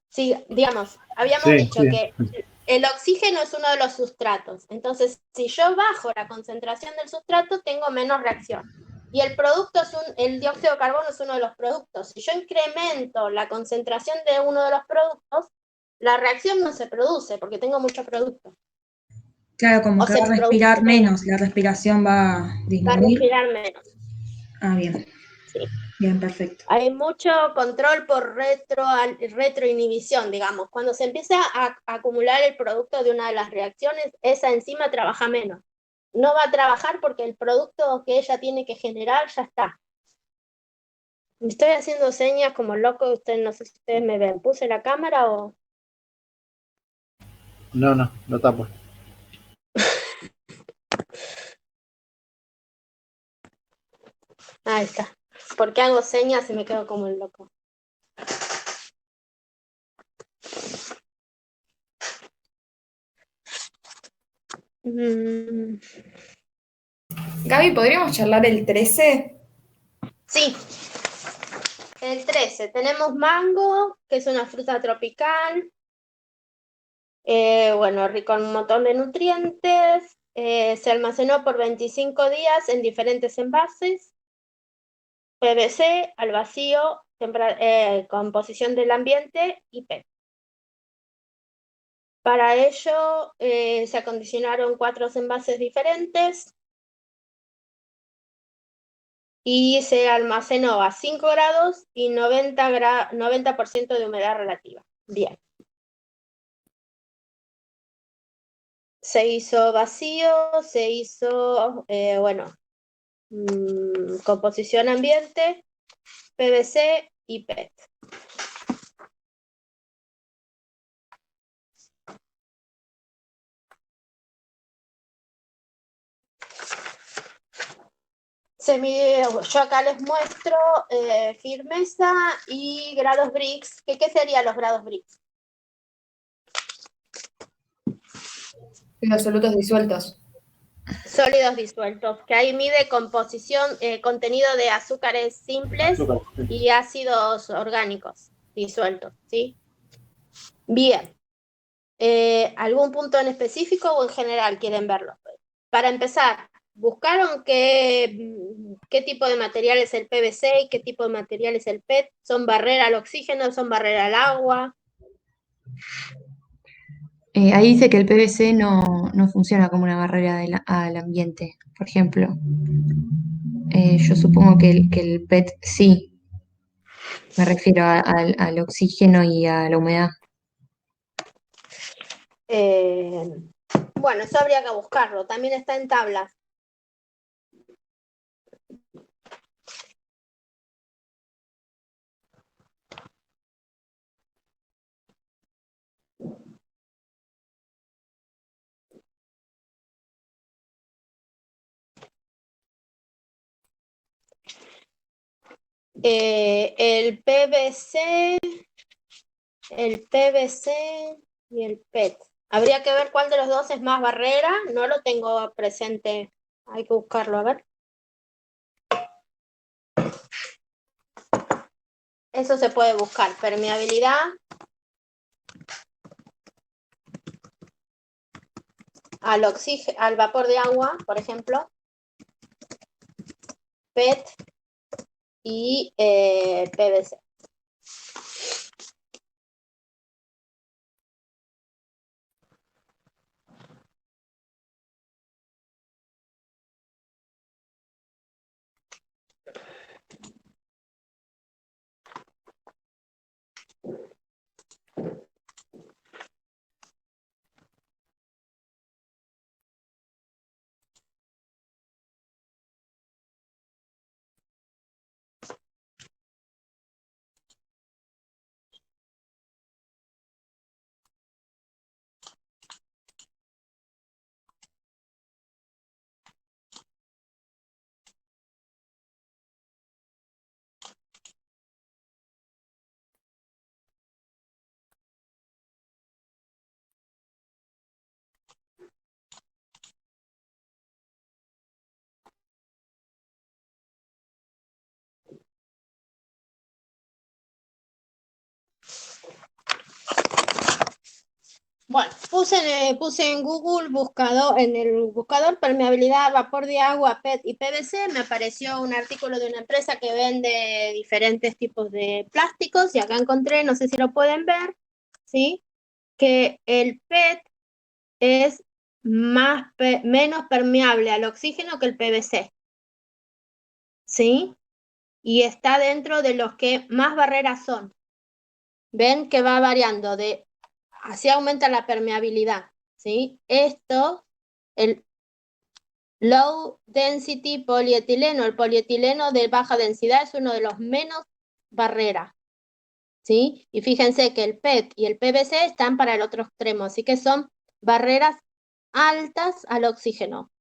Sí, digamos, habíamos Sí, dicho sí. que el oxígeno es uno de los sustratos. Entonces, si yo bajo la concentración del sustrato, tengo menos reacción. Y el producto el dióxido de carbono es uno de los productos. Si yo incremento la concentración de uno de los productos, la reacción no se produce porque tengo mucho producto. claro, como O que va se a produce respirar menos, menos, la respiración va a va a disminuir. respirar menos. Ah, bien, Sí. bien, perfecto. Hay mucho control por retroinhibición, digamos. Cuando se empieza a acumular el producto de una de las reacciones, esa enzima trabaja menos. No va a trabajar porque el producto que ella tiene que generar ya está. Me estoy haciendo señas como loco, ustedes no sé si ustedes me ven. ¿Puse la cámara o...? No, no, no tapo. Ahí está. Porque hago señas y me quedo como el loco. Mm, Gaby, ¿podríamos charlar el 13? sí, el 13. Tenemos mango, que es una fruta tropical. Bueno, rico en un montón de nutrientes. Se almacenó por 25 días en diferentes envases. PVC, al vacío, composición del ambiente y PET. Para ello se acondicionaron 4 envases diferentes y se almacenó a 5 grados y 90% de humedad relativa. Bien. Se hizo vacío, se hizo, composición ambiente, PVC y PET. Yo acá les muestro firmeza y grados Brix. ¿Qué serían los grados Brix? Los absolutos disueltos. Sólidos disueltos, que ahí mide composición, contenido de azúcares simples Azúcar, sí. y ácidos orgánicos disueltos, ¿sí? Bien. ¿Algún punto en específico o en general quieren verlo? Para empezar, ¿buscaron qué tipo de material es el PVC y qué tipo de material es el PET? ¿Son barrera al oxígeno? ¿Son barrera al agua? Ahí dice que el PVC no funciona como una barrera al ambiente, por ejemplo. Yo supongo que el PET sí, me refiero al oxígeno y a la humedad. Eh, bueno, eso habría que buscarlo. También está en tablas. El PVC, el PVC y el PET. Habría que ver cuál de los dos es más barrera. No lo tengo presente. Hay que buscarlo, a ver. Eso se puede buscar. Permeabilidad al oxígeno, al vapor de agua, por ejemplo. PET y PVC. Bueno, puse en Google en el buscador permeabilidad, vapor de agua, PET y PVC. Me apareció un artículo de una empresa que vende diferentes tipos de plásticos y acá encontré, no sé si lo pueden ver, ¿sí? Que el PET es menos permeable al oxígeno que el PVC, ¿sí? Y está dentro de los que más barreras son. Ven que va variando así aumenta la permeabilidad, ¿sí? El low density polietileno, el polietileno de baja densidad es uno de los menos barreras, ¿sí? Y fíjense que el PET y el PVC están para el otro extremo, así que son barreras altas al oxígeno.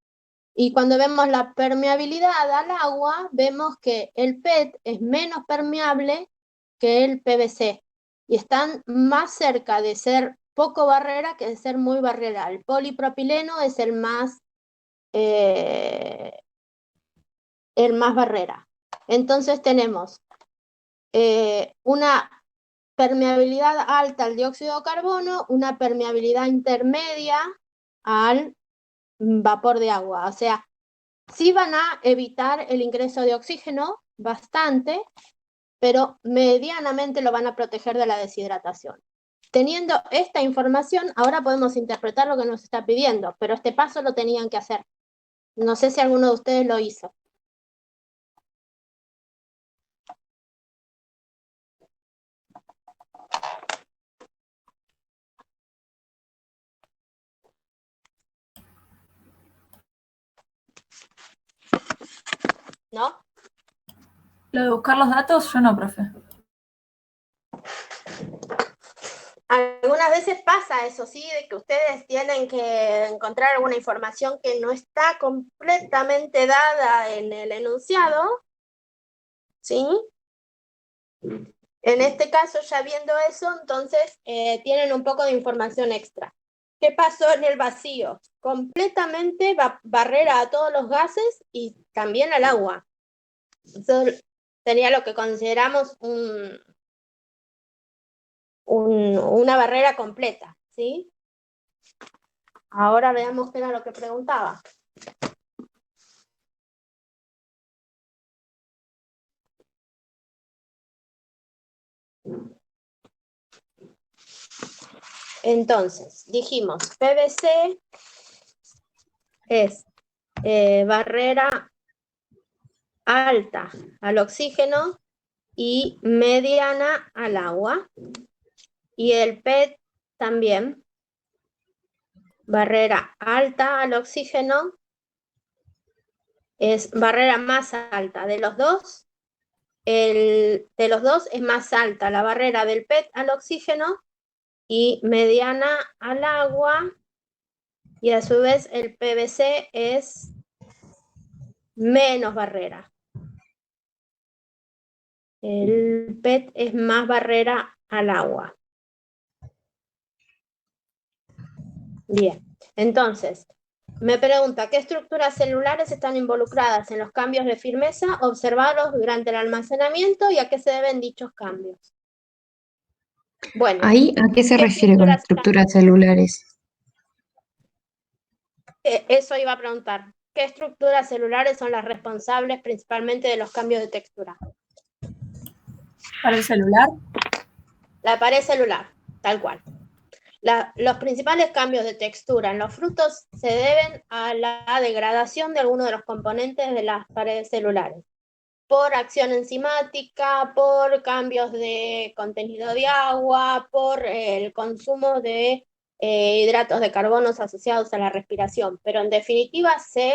Y cuando vemos la permeabilidad al agua, vemos que el PET es menos permeable que el PVC y están más cerca de ser poco barrera que de ser muy barrera. El polipropileno es el más barrera. Entonces tenemos una permeabilidad alta al dióxido de carbono, una permeabilidad intermedia al vapor de agua. O sea, sí van a evitar el ingreso de oxígeno bastante, pero medianamente lo van a proteger de la deshidratación. Teniendo esta información, ahora podemos interpretar lo que nos está pidiendo, pero este paso lo tenían que hacer. No sé si alguno de ustedes lo hizo. ¿No? Lo de buscar los datos, yo no, profe. Algunas veces pasa eso, sí, de que ustedes tienen que encontrar alguna información que no está completamente dada en el enunciado, ¿sí? En este caso, ya viendo eso, entonces tienen un poco de información extra. ¿Qué pasó en el vacío? Completamente barrera a todos los gases y también al agua. Eso sería lo que consideramos una barrera completa, ¿sí? Ahora veamos qué era lo que preguntaba. Entonces, dijimos, PVC es barrera alta al oxígeno y mediana al agua. Y el PET también, barrera alta al oxígeno, es barrera más alta. De los dos es más alta la barrera del PET al oxígeno y mediana al agua. Y a su vez el PVC es menos barrera. El PET es más barrera al agua. Bien, entonces, me pregunta, ¿qué estructuras celulares están involucradas en los cambios de firmeza observados durante el almacenamiento y a qué se deben dichos cambios? Bueno, ¿Ahí a qué se ¿qué refiere con estructuras celulares? Eso iba a preguntar. ¿Qué estructuras celulares son las responsables principalmente de los cambios de textura? ¿Para el celular? La pared celular, tal cual. Los principales cambios de textura en los frutos se deben a la degradación de algunos de los componentes de las paredes celulares, por acción enzimática, por cambios de contenido de agua, por el consumo de hidratos de carbono asociados a la respiración, pero en definitiva se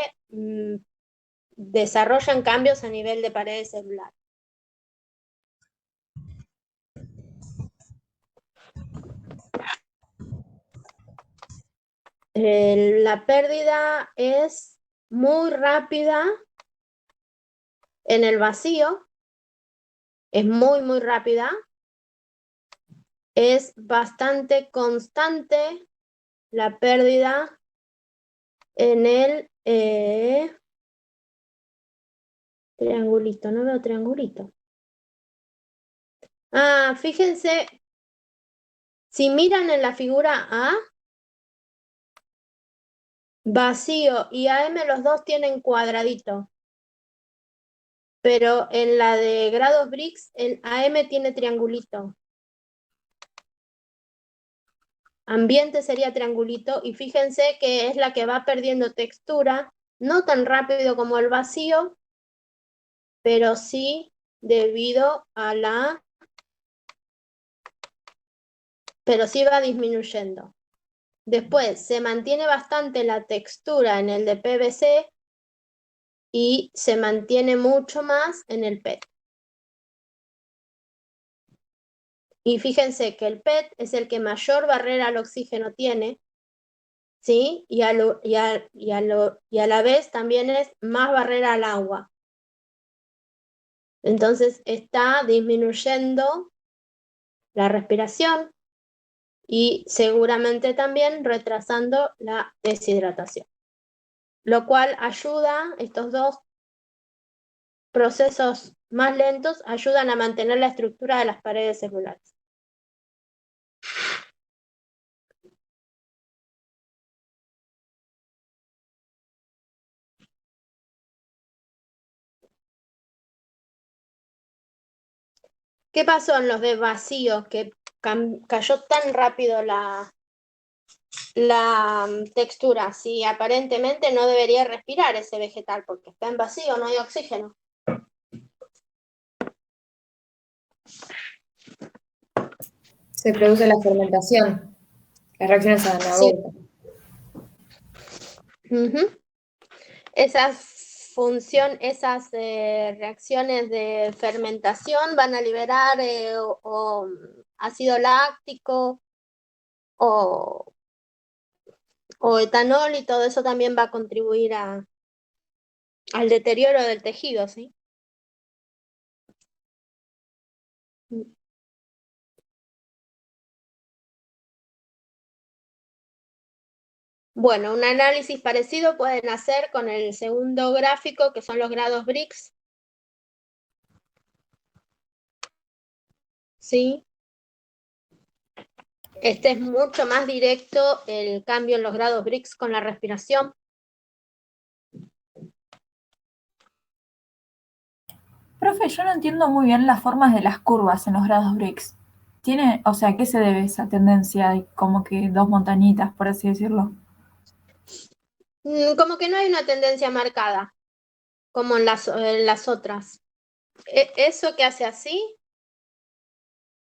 desarrollan cambios a nivel de paredes celulares. La pérdida es muy rápida en el vacío, es muy rápida, es bastante constante la pérdida en el triangulito, no veo triangulito. Fíjense, si miran en la figura A, Vacío y AM los dos tienen cuadradito. Pero en la de grados Brix, el AM tiene triangulito. Ambiente sería triangulito y fíjense que es la que va perdiendo textura, no tan rápido como el vacío, pero sí debido a pero sí va disminuyendo. Después se mantiene bastante la textura en el de PVC y se mantiene mucho más en el PET. Y fíjense que el PET es el que mayor barrera al oxígeno tiene, ¿sí? Y a la vez también es más barrera al agua. Entonces está disminuyendo la respiración y seguramente también retrasando la deshidratación. Lo cual ayuda, estos dos procesos más lentos ayudan a mantener la estructura de las paredes celulares. ¿Qué pasó en los de vacío que cayó tan rápido la textura? Si aparentemente no debería respirar ese vegetal porque está en vacío, no hay oxígeno. Se produce la fermentación, las reacciones anaerobias. Esas reacciones de fermentación van a liberar ácido láctico o etanol y todo eso también va a contribuir al deterioro del tejido, ¿sí? Bueno, un análisis parecido pueden hacer con el segundo gráfico, que son los grados Brix. ¿Sí? Este es mucho más directo el cambio en los grados Brix con la respiración. Profe, yo no entiendo muy bien las formas de las curvas en los grados Brix. O sea, ¿a qué se debe esa tendencia? Hay como que dos montañitas, por así decirlo. Como que no hay una tendencia marcada, como en las otras. Eso que hace así,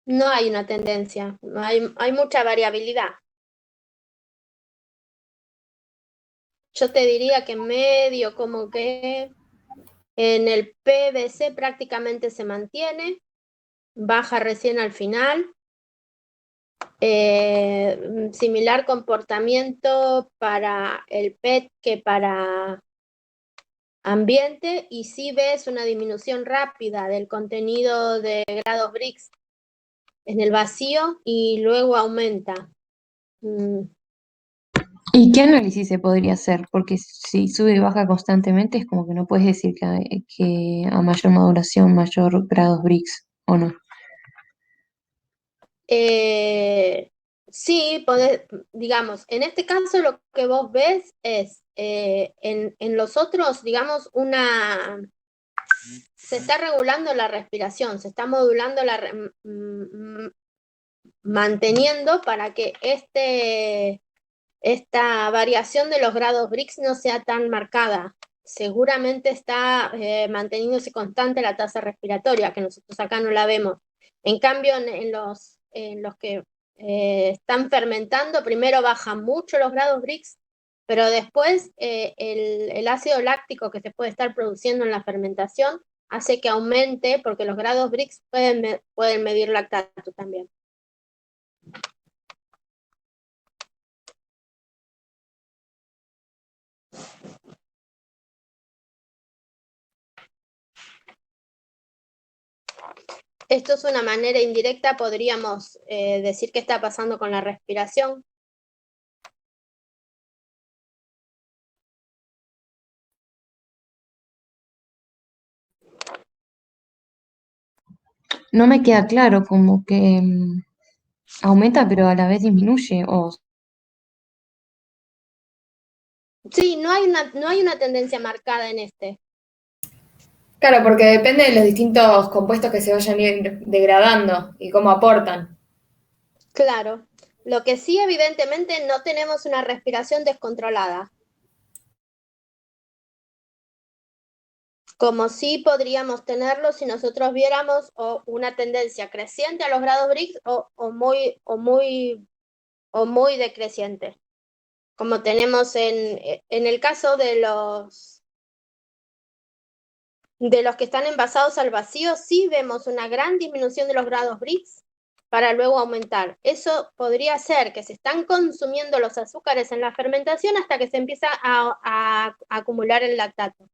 no hay una tendencia, hay mucha variabilidad. Yo te diría que en medio, como que en el PVC prácticamente se mantiene, baja recién al final. Similar comportamiento para el PET que para ambiente, y sí ves una disminución rápida del contenido de grados Brix en el vacío y luego aumenta. ¿Y qué análisis se podría hacer? Porque si sube y baja constantemente es como que no puedes decir que a mayor maduración, mayor grados Brix, ¿o no? Sí, digamos, en este caso lo que vos ves es, en los otros, digamos, se está regulando la respiración, se está modulando manteniendo para que esta variación de los grados Brix no sea tan marcada. Seguramente está manteniéndose constante la tasa respiratoria, que nosotros acá no la vemos. En cambio, en los que están fermentando, primero bajan mucho los grados Brix, pero después el ácido láctico que se puede estar produciendo en la fermentación hace que aumente, porque los grados Brix pueden medir lactato también. Esto es una manera indirecta, podríamos decir qué está pasando con la respiración. No me queda claro, como que aumenta pero a la vez disminuye, o Sí, no hay una tendencia marcada en este. Claro, porque depende de los distintos compuestos que se vayan ir degradando y cómo aportan. Claro. Lo que sí, evidentemente, no tenemos una respiración descontrolada. Como sí podríamos tenerlo si nosotros viéramos una tendencia creciente a los grados Brix o muy decreciente. Como tenemos en el caso de los que están envasados al vacío, sí vemos una gran disminución de los grados Brix para luego aumentar. Eso podría ser que se están consumiendo los azúcares en la fermentación hasta que se empieza a acumular el lactato.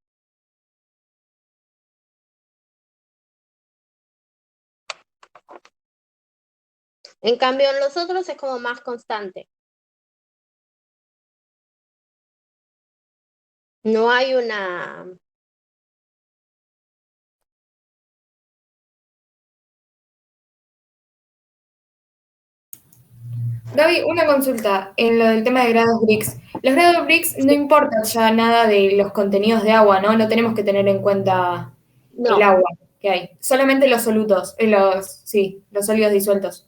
En cambio, en los otros es como más constante. No hay una... Gaby, una consulta en lo del tema de grados Brix. Los grados Brix no importa ya nada de los contenidos de agua, ¿no? No tenemos que tener en cuenta el No, agua que hay. Solamente los solutos, los sólidos disueltos.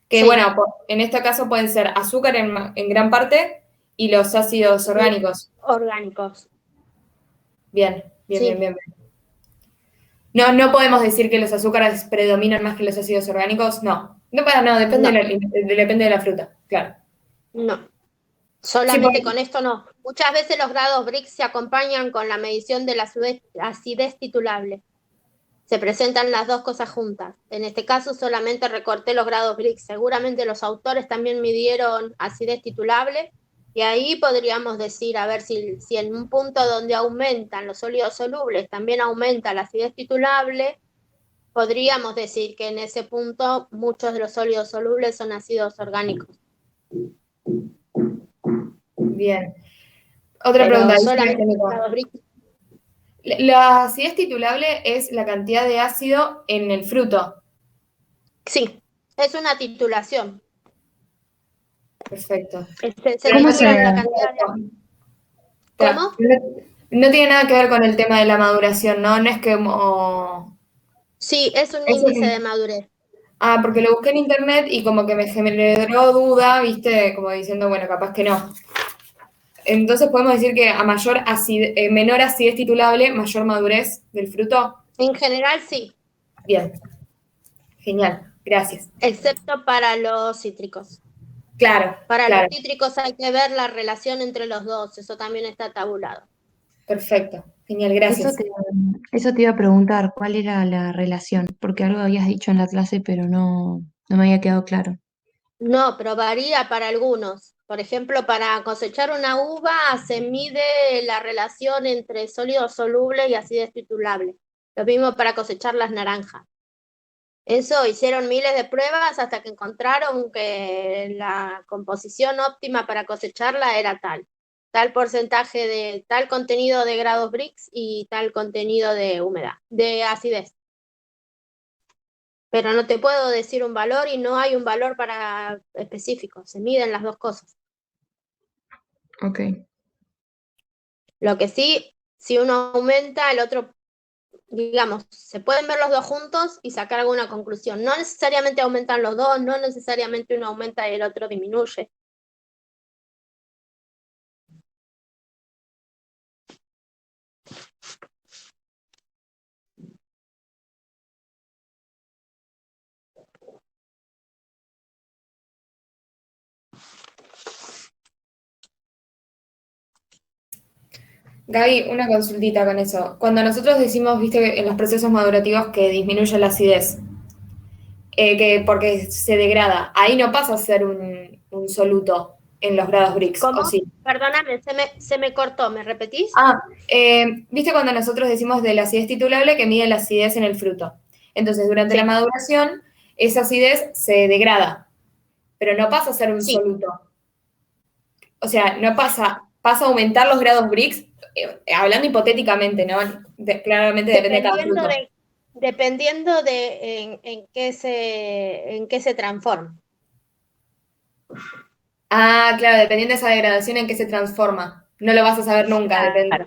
Que sí, bueno, en este caso pueden ser azúcar en gran parte y los ácidos orgánicos. orgánicos. Bien, bien, bien, Sí, bien. No podemos decir que los azúcares predominan más que los ácidos orgánicos, no. No, depende, no, depende de la fruta, claro. no. Sí, Solamente con esto no. Muchas veces los grados Brix se acompañan con la medición de la acidez titulable. Se presentan las dos cosas juntas. En este caso solamente recorté los grados Brix. Seguramente los autores también midieron acidez titulable y ahí podríamos decir, a ver si en un punto donde aumentan los sólidos solubles también aumenta la acidez titulable, podríamos decir que en ese punto muchos de los sólidos solubles son ácidos orgánicos. bien. Otra Pero pregunta. solamente los grados Brix. La acidez titulable es la cantidad de ácido en el fruto. Sí, es una titulación. Perfecto. Se ¿Cómo titula se- la cantidad de... ¿Cómo? No tiene nada que ver con el tema de la maduración, ¿no? No es que... Sí, es un Eso índice de madurez. porque lo busqué en internet y como que me generó duda, ¿viste? Como diciendo, bueno, capaz que no. Entonces podemos decir que a menor acidez titulable, mayor madurez del fruto. En general sí, Bien, genial, gracias. excepto para los cítricos. Claro, Para los claro, cítricos hay que ver la relación entre los dos, eso también está tabulado. perfecto, genial, gracias. Eso te iba a preguntar, ¿cuál era la relación? Porque algo habías dicho en la clase, pero no me había quedado claro. No, pero varía para algunos. Por ejemplo, para cosechar una uva se mide la relación entre sólido soluble y acidez titulable. Lo mismo para cosechar las naranjas. Eso hicieron miles de pruebas hasta que encontraron que la composición óptima para cosecharla era tal porcentaje de tal contenido de grados Brix y tal contenido de humedad, de acidez. Pero no te puedo decir un valor y no hay un valor para específico, se miden las dos cosas. Ok. Lo que sí, si uno aumenta, el otro, digamos, se pueden ver los dos juntos y sacar alguna conclusión. No necesariamente aumentan los dos, no necesariamente uno aumenta y el otro disminuye. Gaby, una consultita con eso. Cuando nosotros decimos, viste, en los procesos madurativos que disminuye la acidez, porque se degrada, ahí no pasa a ser un soluto en los grados Brix, ¿o ¿Cómo? sí? Perdóname, se me cortó, ¿me repetís? Viste cuando nosotros decimos de la acidez titulable que mide la acidez en el fruto. Entonces, durante Sí. la maduración, esa acidez se degrada, pero no pasa a ser un Sí. soluto. O sea, no pasa a aumentar los grados Brix, hablando hipotéticamente, ¿no? Claramente depende de cada fruto. Dependiendo en qué se transforma. Claro, dependiendo de esa degradación en qué se transforma. No lo vas a saber nunca, depende. Claro.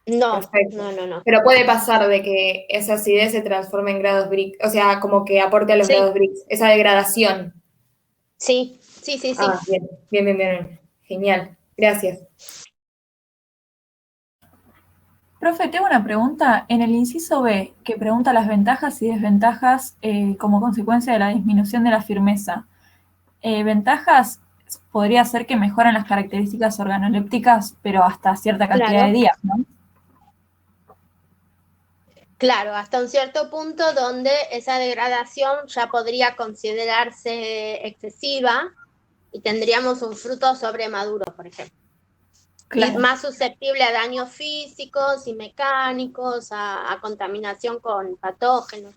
No, Perfecto. no. Pero puede pasar de que esa acidez se transforme en grados Brix, o sea, como que aporte a los Sí. grados Brix, esa degradación. Sí. Ah, bien. Genial. Gracias. Profe, tengo una pregunta. En el inciso B, que pregunta las ventajas y desventajas como consecuencia de la disminución de la firmeza. Ventajas podría ser que mejoran las características organolépticas, pero hasta cierta cantidad de días, ¿no? Claro, hasta un cierto punto donde esa degradación ya podría considerarse excesiva y tendríamos un fruto sobremaduro, por ejemplo. Claro. Y más susceptible a daños físicos y mecánicos, a contaminación con patógenos.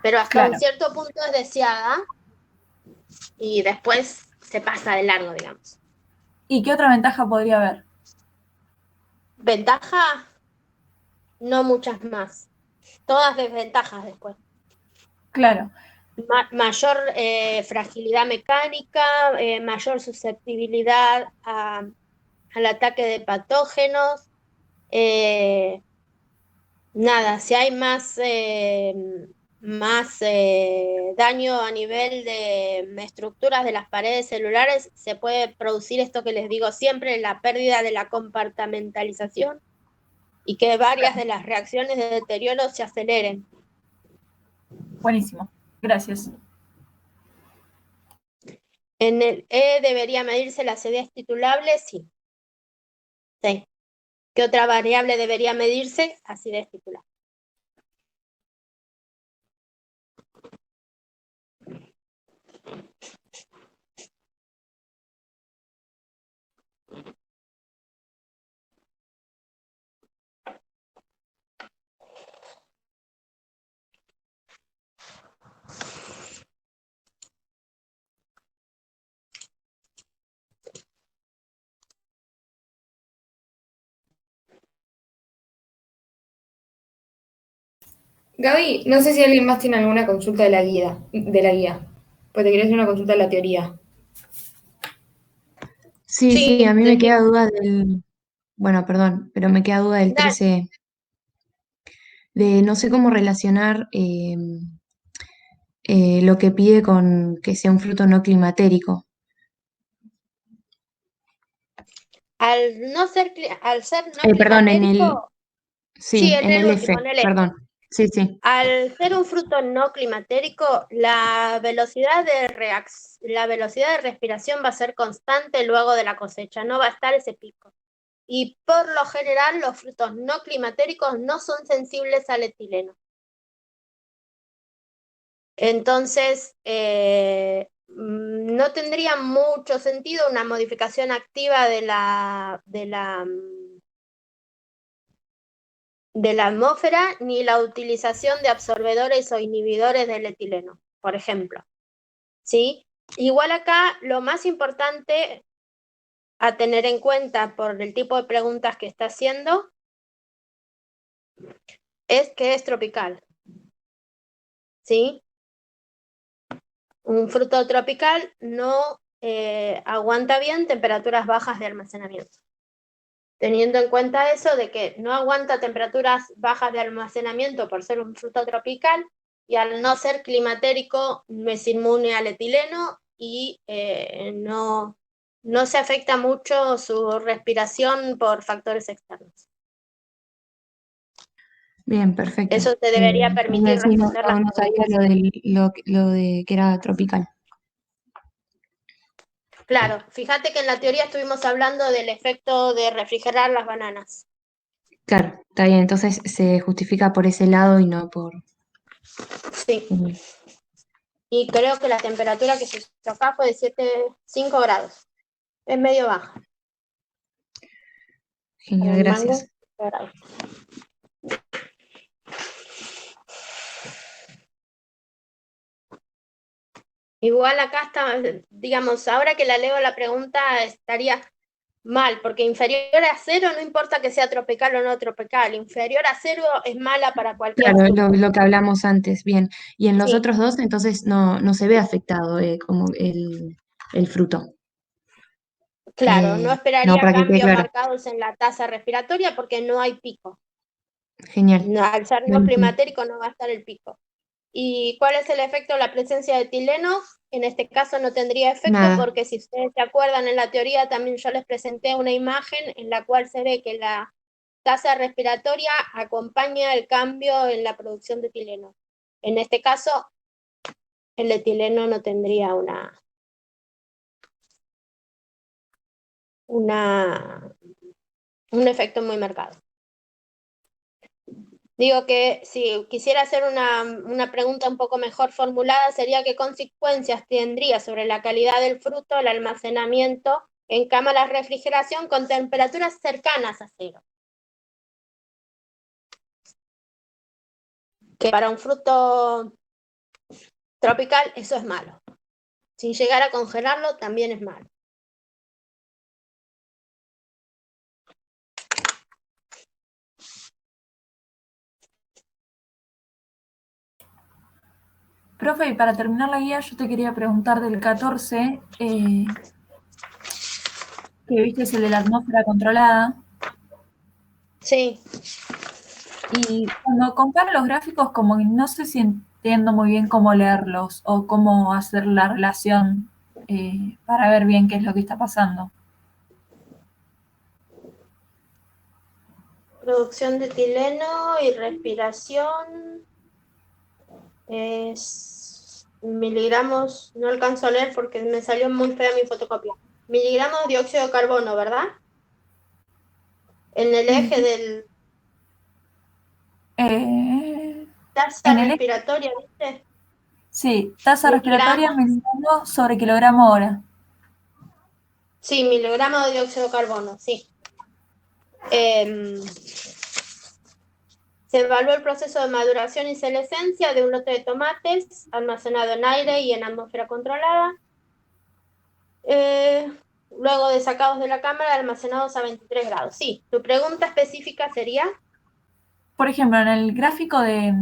Pero hasta un cierto punto es deseada y después se pasa de largo, digamos. ¿Y qué otra ventaja podría haber? ¿Ventaja? No muchas más. Todas desventajas después. Claro. Mayor fragilidad mecánica, mayor susceptibilidad al ataque de patógenos. Nada, si hay más daño a nivel de estructuras de las paredes celulares, se puede producir esto que les digo siempre, la pérdida de la compartimentalización y que varias de las reacciones de deterioro se aceleren. Buenísimo, gracias. En el E debería medirse la acidez titulable, sí. ¿Qué otra variable debería medirse? Acidez titulable. Gaby, no sé si alguien más tiene alguna consulta de la guía. Pues te quería hacer una consulta de la teoría. Sí, a mí me queda duda del, bueno, perdón, pero me queda duda del 13, de no sé cómo relacionar lo que pide con que sea un fruto no climatérico. Al ser no Perdón, climatérico, sí, en en el el F, último, en el F. perdón. Sí. Al ser un fruto no climatérico, la velocidad de respiración va a ser constante luego de la cosecha, no va a estar ese pico. Y por lo general, los frutos no climatéricos no son sensibles al etileno. Entonces, no tendría mucho sentido una modificación activa de la atmósfera ni la utilización de absorbedores o inhibidores del etileno, por ejemplo. ¿Sí? Igual acá lo más importante a tener en cuenta por el tipo de preguntas que está haciendo es que es tropical. ¿Sí? Un fruto tropical no aguanta bien temperaturas bajas de almacenamiento. Teniendo en cuenta eso de que no aguanta temperaturas bajas de almacenamiento por ser un fruto tropical y al no ser climatérico no es inmune al etileno y no se afecta mucho su respiración por factores externos. Bien, perfecto. Eso te debería permitir Sí, no responder las sabía preguntas. lo de que era tropical. Claro, fíjate que en la teoría estuvimos hablando del efecto de refrigerar las bananas. Claro, está bien, entonces se justifica por ese lado y no por... Sí. Y creo que la temperatura que se hizo acá fue de 5 grados. Es medio baja. Genial, gracias. Mango, igual acá está, digamos, ahora que la leo la pregunta estaría mal, porque inferior a 0 no importa que sea tropical o no tropical, inferior a 0 es mala para cualquier Claro, fruto. lo que hablamos antes, bien. Y en los Sí. otros dos, entonces no se ve afectado como el fruto. Claro, no No, esperaría para que quede cambios claro. marcados en la tasa respiratoria porque no hay pico. Genial. Al ser no Buenísimo. climatérico no va a estar el pico. ¿Y cuál es el efecto de la presencia de etileno? En este caso no tendría efecto Nada. porque si ustedes se acuerdan en la teoría también yo les presenté una imagen en la cual se ve que la tasa respiratoria acompaña el cambio en la producción de etileno. En este caso el etileno no tendría un efecto muy marcado. Digo que si quisiera hacer una pregunta un poco mejor formulada, sería qué consecuencias tendría sobre la calidad del fruto el almacenamiento en cámaras de refrigeración con temperaturas cercanas a cero. Que para un fruto tropical eso es malo. Sin llegar a congelarlo también es malo. Profe, y para terminar la guía, yo te quería preguntar del 14, que viste es el de la atmósfera controlada, Sí, y cuando comparo los gráficos, como que no sé si entiendo muy bien cómo leerlos o cómo hacer la relación para ver bien qué es lo que está pasando. producción de etileno y respiración es miligramos, no alcanzo a leer porque me salió muy fea mi fotocopia. Miligramos de dióxido de carbono, ¿verdad? En el eje del tasa En el eje, respiratoria, ¿viste? sí, tasa respiratoria Miligramos, miligramo sobre kilogramo hora. sí, miligramos de dióxido de carbono, sí. Se evaluó el proceso de maduración y senescencia de un lote de tomates almacenado en aire y en atmósfera controlada. Luego de sacados de la cámara, almacenados a 23 grados. Sí, tu pregunta específica sería... Por ejemplo, en el gráfico de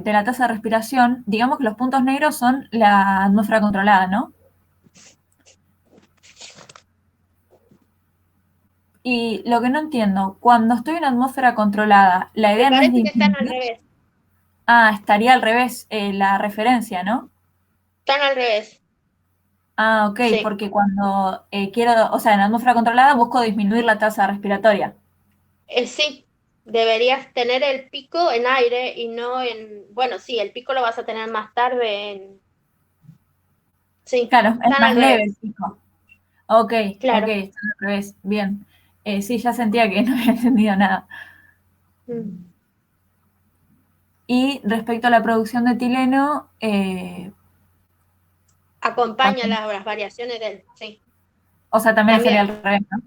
la tasa de respiración, digamos que los puntos negros son la atmósfera controlada, ¿no? Y lo que no entiendo, cuando estoy en atmósfera controlada, la Me idea no es parece que están al disminuir. revés. Ah, estaría al revés la referencia, ¿no? Están al revés. Ah, ok, Sí. porque cuando quiero, o sea, en atmósfera controlada busco disminuir la tasa respiratoria. Sí, deberías tener el pico en aire y no en... Bueno, sí, el pico lo vas a tener más tarde en... Sí, Claro, es están más al leve el revés. pico. Ok, Claro. está al revés, bien. Sí, ya sentía que no había entendido nada. Mm. Y respecto a la producción de etileno, Acompaña también, las variaciones del... Sí, o sea, también estaría también. al revés, ¿no?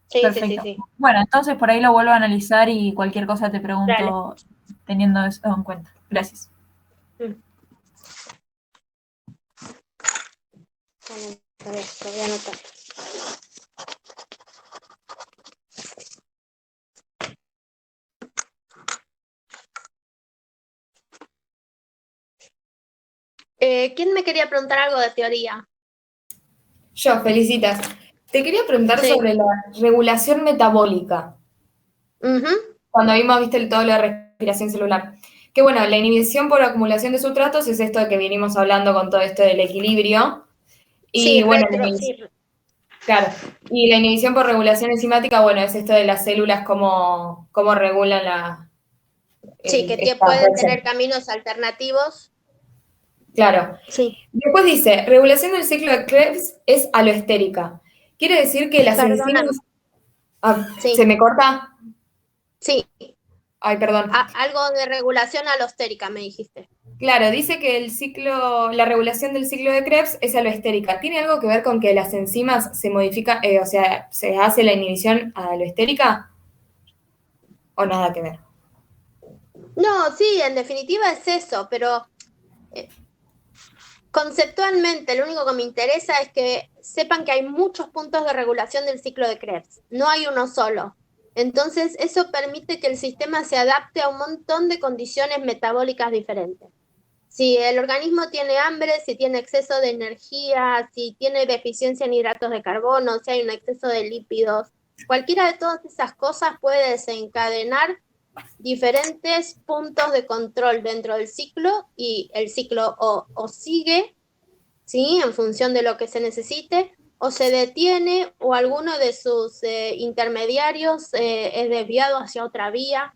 Sí, sí, sí, Perfecto. sí. Bueno, entonces por ahí lo vuelvo a analizar y cualquier cosa te Dale. pregunto teniendo eso en cuenta. Gracias. Mm. Bueno, a ver, lo voy a anotar. ¿Quién me quería preguntar algo de teoría? Yo, felicitas. Te quería preguntar Sí. sobre la regulación metabólica. Ujú. Cuando vimos, viste, todo lo de respiración celular. Que bueno, la inhibición por acumulación de sustratos es esto de que vinimos hablando con todo esto del equilibrio. Sí, Y bueno, sí. claro. Y la inhibición por regulación enzimática, bueno, es esto de las células, cómo regulan Sí, que esta pueden reacción. tener caminos alternativos. Claro. Sí. Después dice, regulación del ciclo de Krebs es aloestérica. Quiere decir que las Perdona. enzimas... Ah, Sí, ¿se me corta? sí. Ay, perdón. Algo de regulación alostérica, me dijiste. Claro, dice que la regulación del ciclo de Krebs es aloestérica. ¿Tiene algo que ver con que las enzimas se modifican, o sea, se hace la inhibición aloestérica? ¿O nada que ver? No, sí, en definitiva es eso, pero conceptualmente lo único que me interesa es que sepan que hay muchos puntos de regulación del ciclo de Krebs, no hay uno solo. Entonces, eso permite que el sistema se adapte a un montón de condiciones metabólicas diferentes. Si el organismo tiene hambre, si tiene exceso de energía, si tiene deficiencia en hidratos de carbono, si hay un exceso de lípidos, cualquiera de todas esas cosas puede desencadenar diferentes puntos de control dentro del ciclo y el ciclo o sigue, ¿sí? En función de lo que se necesite, o se detiene o alguno de sus intermediarios es desviado hacia otra vía,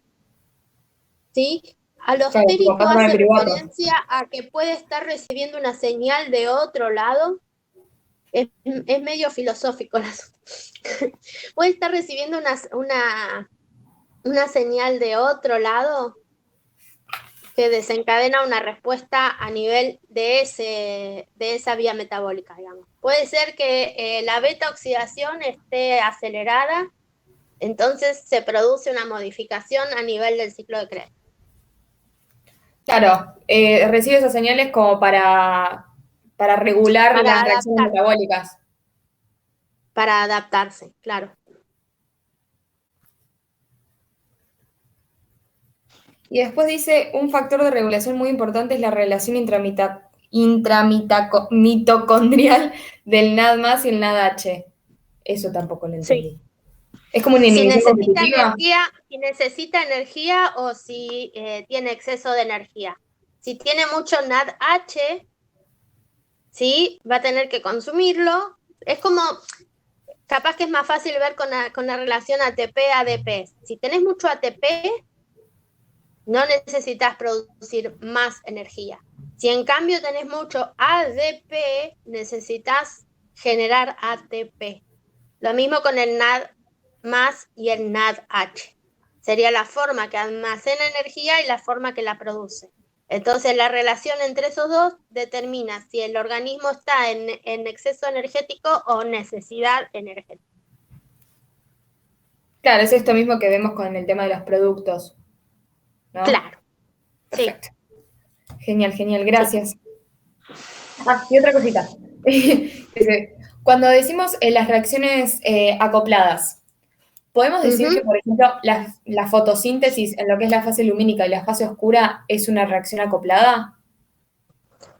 ¿sí? Claro, como Alostérico pasa con el hace piruvato. referencia a que puede estar recibiendo una señal de otro lado. Es medio filosófico el asunto. Puede estar recibiendo una señal de otro lado que desencadena una respuesta a nivel de esa vía metabólica, digamos. Puede ser que la beta oxidación esté acelerada, entonces se produce una modificación a nivel del ciclo de Krebs. Claro, recibe esas señales como para regular Para las reacciones adaptar, metabólicas. para adaptarse, claro. Y después dice, un factor de regulación muy importante es la relación intramitocondrial del NAD+ y el NADH. Eso tampoco lo Sí. entendí. ¿Es como una Si inhibición necesita competitiva? energía, si necesita energía o si tiene exceso de energía. Si tiene mucho NADH, ¿sí? Va a tener que consumirlo. Es como, capaz que es más fácil ver con la relación ATP-ADP. Si tenés mucho ATP, no necesitas producir más energía. Si en cambio tenés mucho ADP, necesitas generar ATP. Lo mismo con el NAD más y el NADH. Sería la forma que almacena energía y la forma que la produce. Entonces, la relación entre esos dos determina si el organismo está en exceso energético o necesidad energética. Claro, es esto mismo que vemos con el tema de los productos, ¿no? Claro, Perfecto. Genial, genial, sí. gracias. Ah, y otra cosita. Cuando decimos las reacciones acopladas, ¿podemos decir que, por ejemplo, la fotosíntesis en lo que es la fase lumínica y la fase oscura es una reacción acoplada?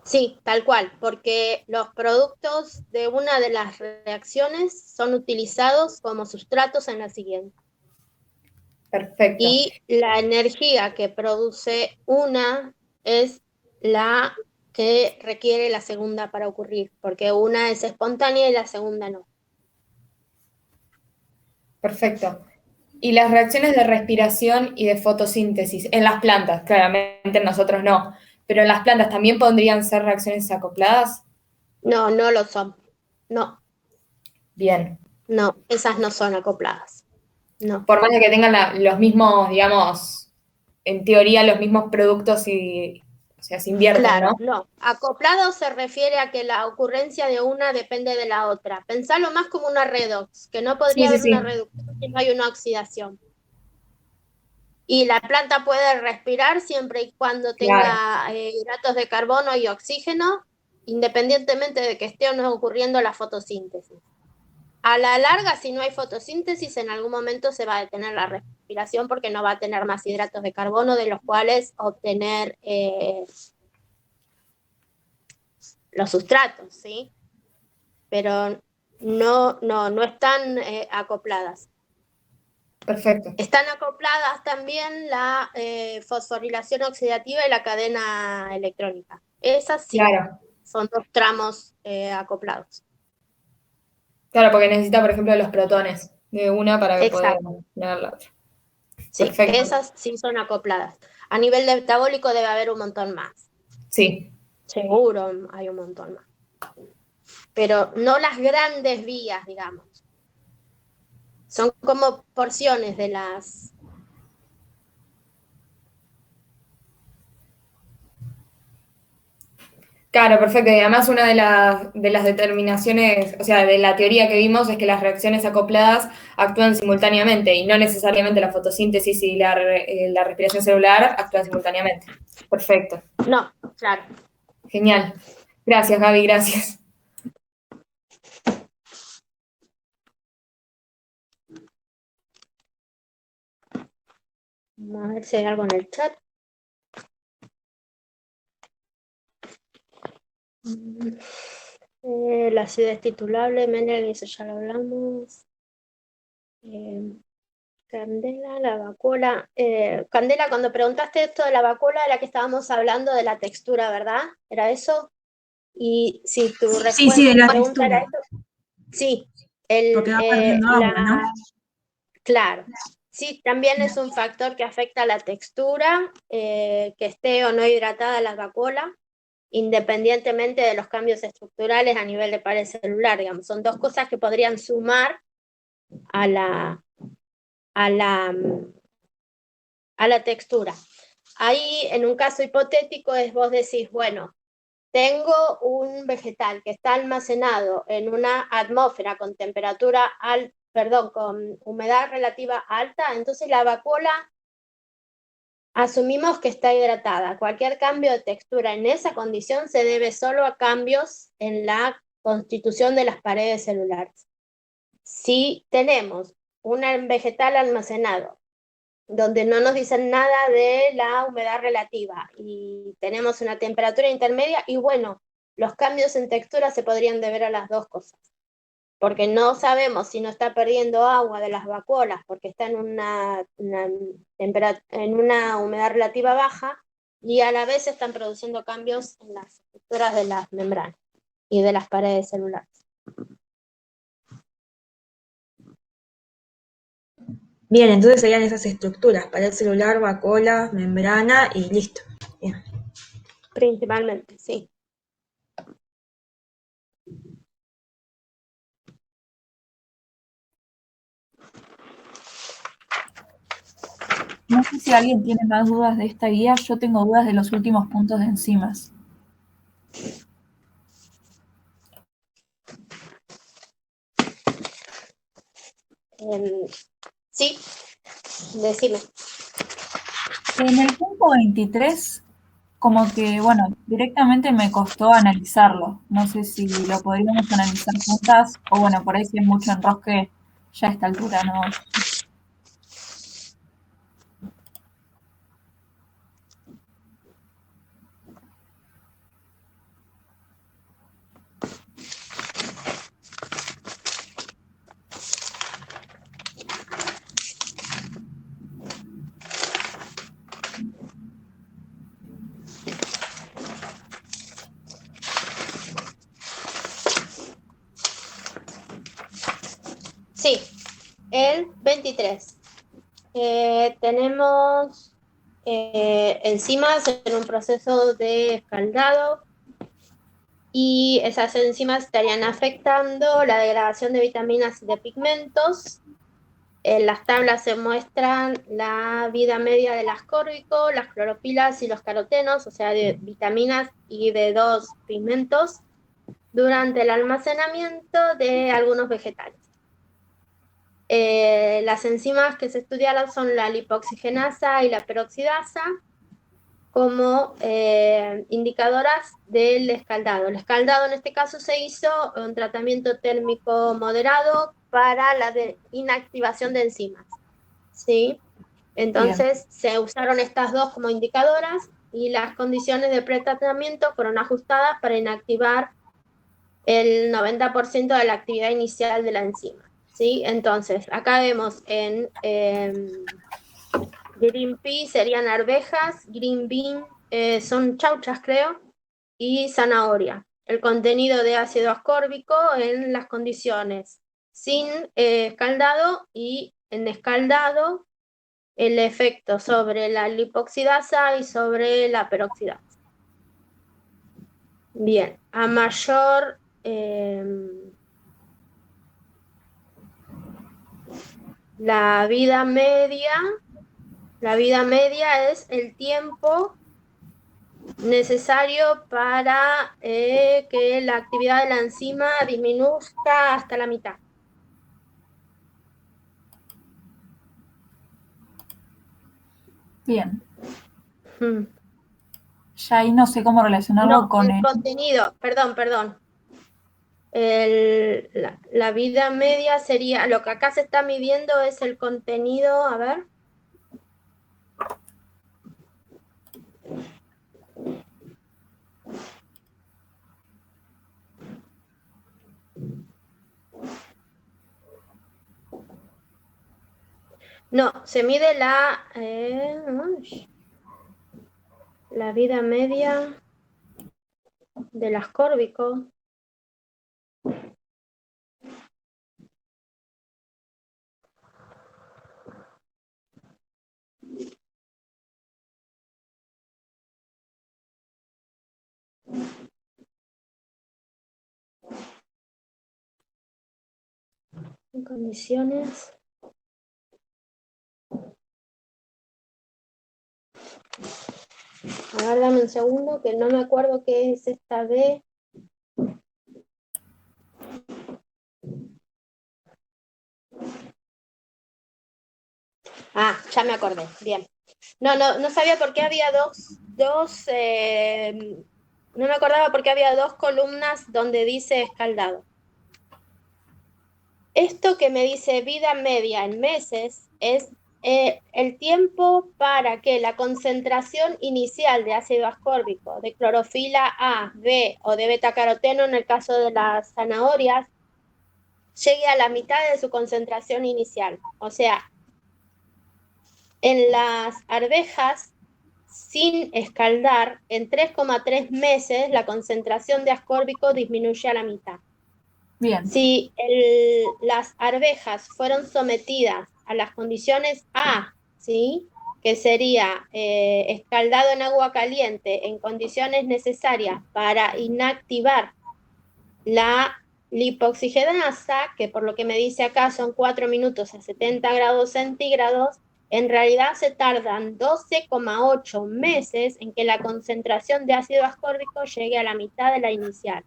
Sí, tal cual, porque los productos de una de las reacciones son utilizados como sustratos en la siguiente. Perfecto. Y la energía que produce una es la que requiere la segunda para ocurrir, porque una es espontánea y la segunda no. Perfecto. Y las reacciones de respiración y de fotosíntesis en las plantas, claramente en nosotros no, pero en las plantas también podrían ser reacciones acopladas. No, no lo son. No, Bien. no, esas no son acopladas. No. Por más de que tengan los mismos, digamos, en teoría los mismos productos y, o sea, se invierten, Claro, ¿no? no. Acoplado se refiere a que la ocurrencia de una depende de la otra. Pensalo más como una redox, que no Sí, podría sí, haber una sí. reducción si no hay una oxidación. Y la planta puede respirar siempre y cuando Claro. tenga hidratos de carbono y oxígeno, independientemente de que esté o no ocurriendo la fotosíntesis. A la larga, si no hay fotosíntesis, en algún momento se va a detener la respiración porque no va a tener más hidratos de carbono de los cuales obtener los sustratos, ¿sí? Pero no están acopladas. Perfecto. Están acopladas también la fosforilación oxidativa y la cadena electrónica. Esas sí, Claro. son dos tramos acoplados. Claro, porque necesita, por ejemplo, los protones de una para poder Exacto, tener la otra. sí, Perfecto. esas sí son acopladas. A nivel metabólico debe haber un montón más. Sí. Seguro hay un montón más. Pero no las grandes vías, digamos. Son como porciones de las... Claro, perfecto. Y además una de las determinaciones, o sea, de la teoría que vimos es que las reacciones acopladas actúan simultáneamente y no necesariamente la fotosíntesis y la respiración celular actúan simultáneamente. Perfecto. No, claro. Genial. Gracias, Gaby, gracias. Vamos a ver si hay algo en el chat. La acidez titulable, Mendel, eso ya lo hablamos. Candela, la vacuola. Candela, cuando preguntaste esto de la vacuola, era que estábamos hablando de la textura, ¿verdad? ¿Era eso? Y si tu Sí, sí, de la pregunta era textura, eso. Sí, porque va perdiendo agua, ¿no? claro. Sí, también es un factor que afecta a la textura, que esté o no hidratada la vacuola, independientemente de los cambios estructurales a nivel de pared celular, digamos. Son dos cosas que podrían sumar a la, a la, a la textura. Ahí, en un caso hipotético, es vos decís, bueno, tengo un vegetal que está almacenado en una atmósfera con con humedad relativa alta, entonces la vacuola asumimos que está hidratada. Cualquier cambio de textura en esa condición se debe solo a cambios en la constitución de las paredes celulares. Si tenemos un vegetal almacenado donde no nos dicen nada de la humedad relativa y tenemos una temperatura intermedia, y bueno, los cambios en textura se podrían deber a las dos cosas, porque no sabemos si no está perdiendo agua de las vacuolas porque está en en una humedad relativa baja, y a la vez están produciendo cambios en las estructuras de las membranas y de las paredes celulares. Bien, entonces serían esas estructuras, pared celular, vacuola, membrana y listo. Bien. Principalmente, sí. No sé si alguien tiene más dudas de esta guía. Yo tengo dudas de los últimos puntos de enzimas. Sí, decime. En el punto 23, como que, bueno, directamente me costó analizarlo. No sé si lo podríamos analizar juntas o, bueno, por ahí si es mucho enrosque, ya a esta altura, ¿no? Sí, el 23. Tenemos enzimas en un proceso de escaldado, y esas enzimas estarían afectando la degradación de vitaminas y de pigmentos. En las tablas se muestran la vida media del ascórbico, las clorofilas y los carotenos, o sea, de vitaminas y de dos pigmentos, durante el almacenamiento de algunos vegetales. Las enzimas que se estudiaron son la lipoxigenasa y la peroxidasa como indicadoras del escaldado. El escaldado en este caso se hizo un tratamiento térmico moderado para la inactivación de enzimas, ¿sí? Entonces se usaron estas dos como indicadoras y las condiciones de pretratamiento fueron ajustadas para inactivar el 90% de la actividad inicial de la enzima, ¿sí? Entonces, acá vemos en green pea serían arvejas, green bean son chauchas, creo, y zanahoria. El contenido de ácido ascórbico en las condiciones sin escaldado, y en escaldado el efecto sobre la lipoxidasa y sobre la peroxidasa. Bien, a mayor la vida media es el tiempo necesario para que la actividad de la enzima disminuzca hasta la mitad. Bien. Hmm. Ya ahí no sé cómo relacionarlo No, con el contenido, perdón. La vida media sería, lo que acá se está midiendo es el contenido, a ver. No, se mide la vida media del ascórbico. En condiciones. A ver, dame un segundo, que no me acuerdo qué es esta B. Ah, ya me acordé, bien. No sabía por qué había no me acordaba por qué había dos columnas donde dice escaldado. Esto que me dice vida media en meses es el tiempo para que la concentración inicial de ácido ascórbico, de clorofila A, B o de betacaroteno en el caso de las zanahorias, llegue a la mitad de su concentración inicial. O sea, en las arvejas, sin escaldar, en 3,3 meses la concentración de ascórbico disminuye a la mitad. Bien. Si las arvejas fueron sometidas a las condiciones A, ¿sí? Que sería escaldado en agua caliente en condiciones necesarias para inactivar la lipoxigenasa, que por lo que me dice acá son 4 minutos a 70 grados centígrados, en realidad se tardan 12,8 meses en que la concentración de ácido ascórbico llegue a la mitad de la inicial.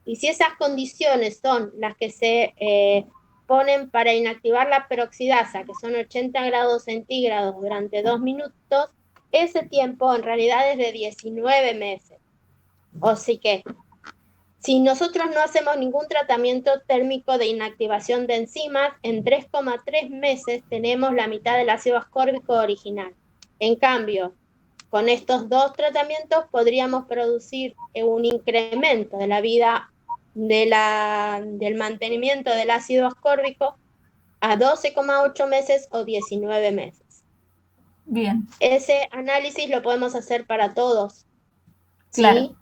Y si esas condiciones son las que se ponen para inactivar la peroxidasa, que son 80 grados centígrados durante 2 minutos, ese tiempo en realidad es de 19 meses. Así que si nosotros no hacemos ningún tratamiento térmico de inactivación de enzimas, en 3,3 meses tenemos la mitad del ácido ascórbico original. En cambio, con estos dos tratamientos podríamos producir un incremento de la vida del mantenimiento del ácido ascórbico a 12,8 meses o 19 meses. Bien. Ese análisis lo podemos hacer para todos. Claro. ¿Sí?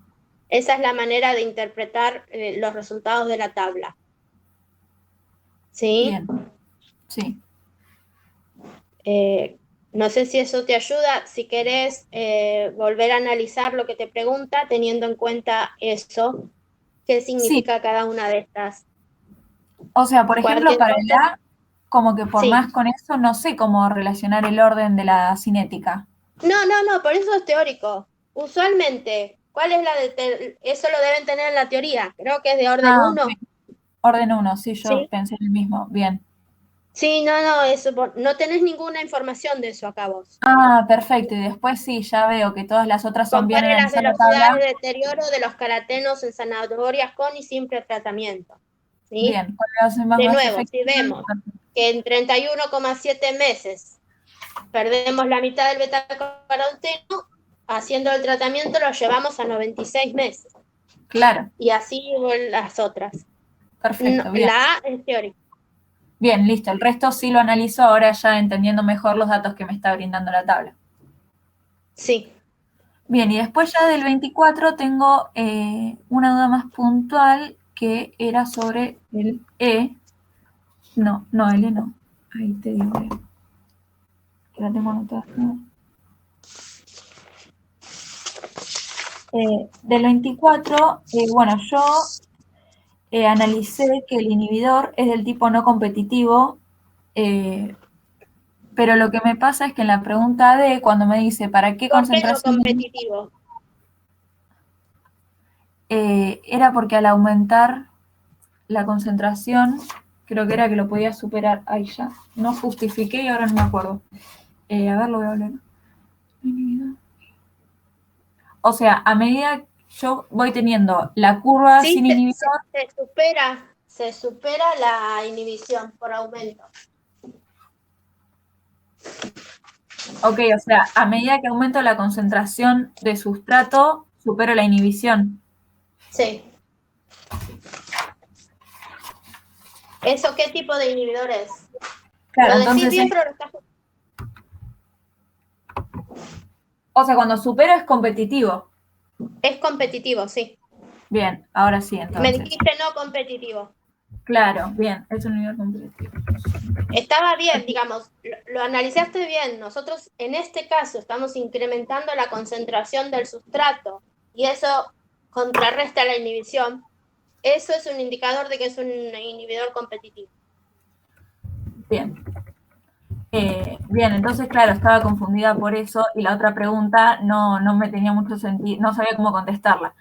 Esa es la manera de interpretar los resultados de la tabla. ¿Sí? Bien. Sí. No sé si eso te ayuda. Si querés volver a analizar lo que te pregunta, teniendo en cuenta eso, qué significa cada una de estas. O sea, por ejemplo, Cualquier para cosa- el A, como que por Sí. más con eso no sé cómo relacionar el orden de la cinética. No, por eso es teórico. Usualmente, ¿cuál es eso lo deben tener en la teoría? Creo que es de orden 1. Ok. Orden 1, sí, yo ¿Sí? pensé el mismo. Bien. Sí, eso, no tenés ninguna información de eso acá vos. Ah, perfecto. Y después sí, ya veo que todas las otras son bien Compare las analizadas en la velocidades tabla. de deterioro de los caratenos en zanahorias con y sin pretratamiento. ¿Sí? Bien, ¿cuál lo hace De más nuevo, si efectivo? vemos que en 31,7 meses perdemos la mitad del betacaroteno, haciendo el tratamiento lo llevamos a 96 meses. Claro, Y así las otras. perfecto, bien. La A es teórica. Bien, listo. El resto sí lo analizo ahora ya entendiendo mejor los datos que me está brindando la tabla. Sí. Bien, y después ya del 24 tengo una duda más puntual que era sobre el E. No, el E no. Ahí te digo. Que la tengo anotada. Del 24, bueno, yo analicé que el inhibidor es del tipo no competitivo, pero lo que me pasa es que en la pregunta D, cuando me dice ¿para qué ¿Por qué no concentración? competitivo? Era porque al aumentar la concentración, creo que era que lo podía superar. Ahí ya, no justifiqué y ahora no me acuerdo. A ver, lo voy a hablar. O sea, a medida yo voy teniendo la curva Sí, sin inhibidor. se supera la inhibición por aumento. Ok, o sea, a medida que aumento la concentración de sustrato, supero la inhibición. Sí. ¿Eso qué tipo de inhibidor es? Claro, Lo decís entonces bien, pero lo estás... O sea, cuando supero es competitivo. Es competitivo, sí. Bien, ahora sí, Me entonces. dijiste no competitivo. Claro, bien, es un nivel competitivo. Estaba bien, digamos, lo analizaste bien. Nosotros en este caso estamos incrementando la concentración del sustrato y eso contrarresta la inhibición. Eso es un indicador de que es un inhibidor competitivo. Bien. Bien, entonces, claro, estaba confundida por eso y la otra pregunta no me tenía mucho sentido, no sabía cómo contestarla.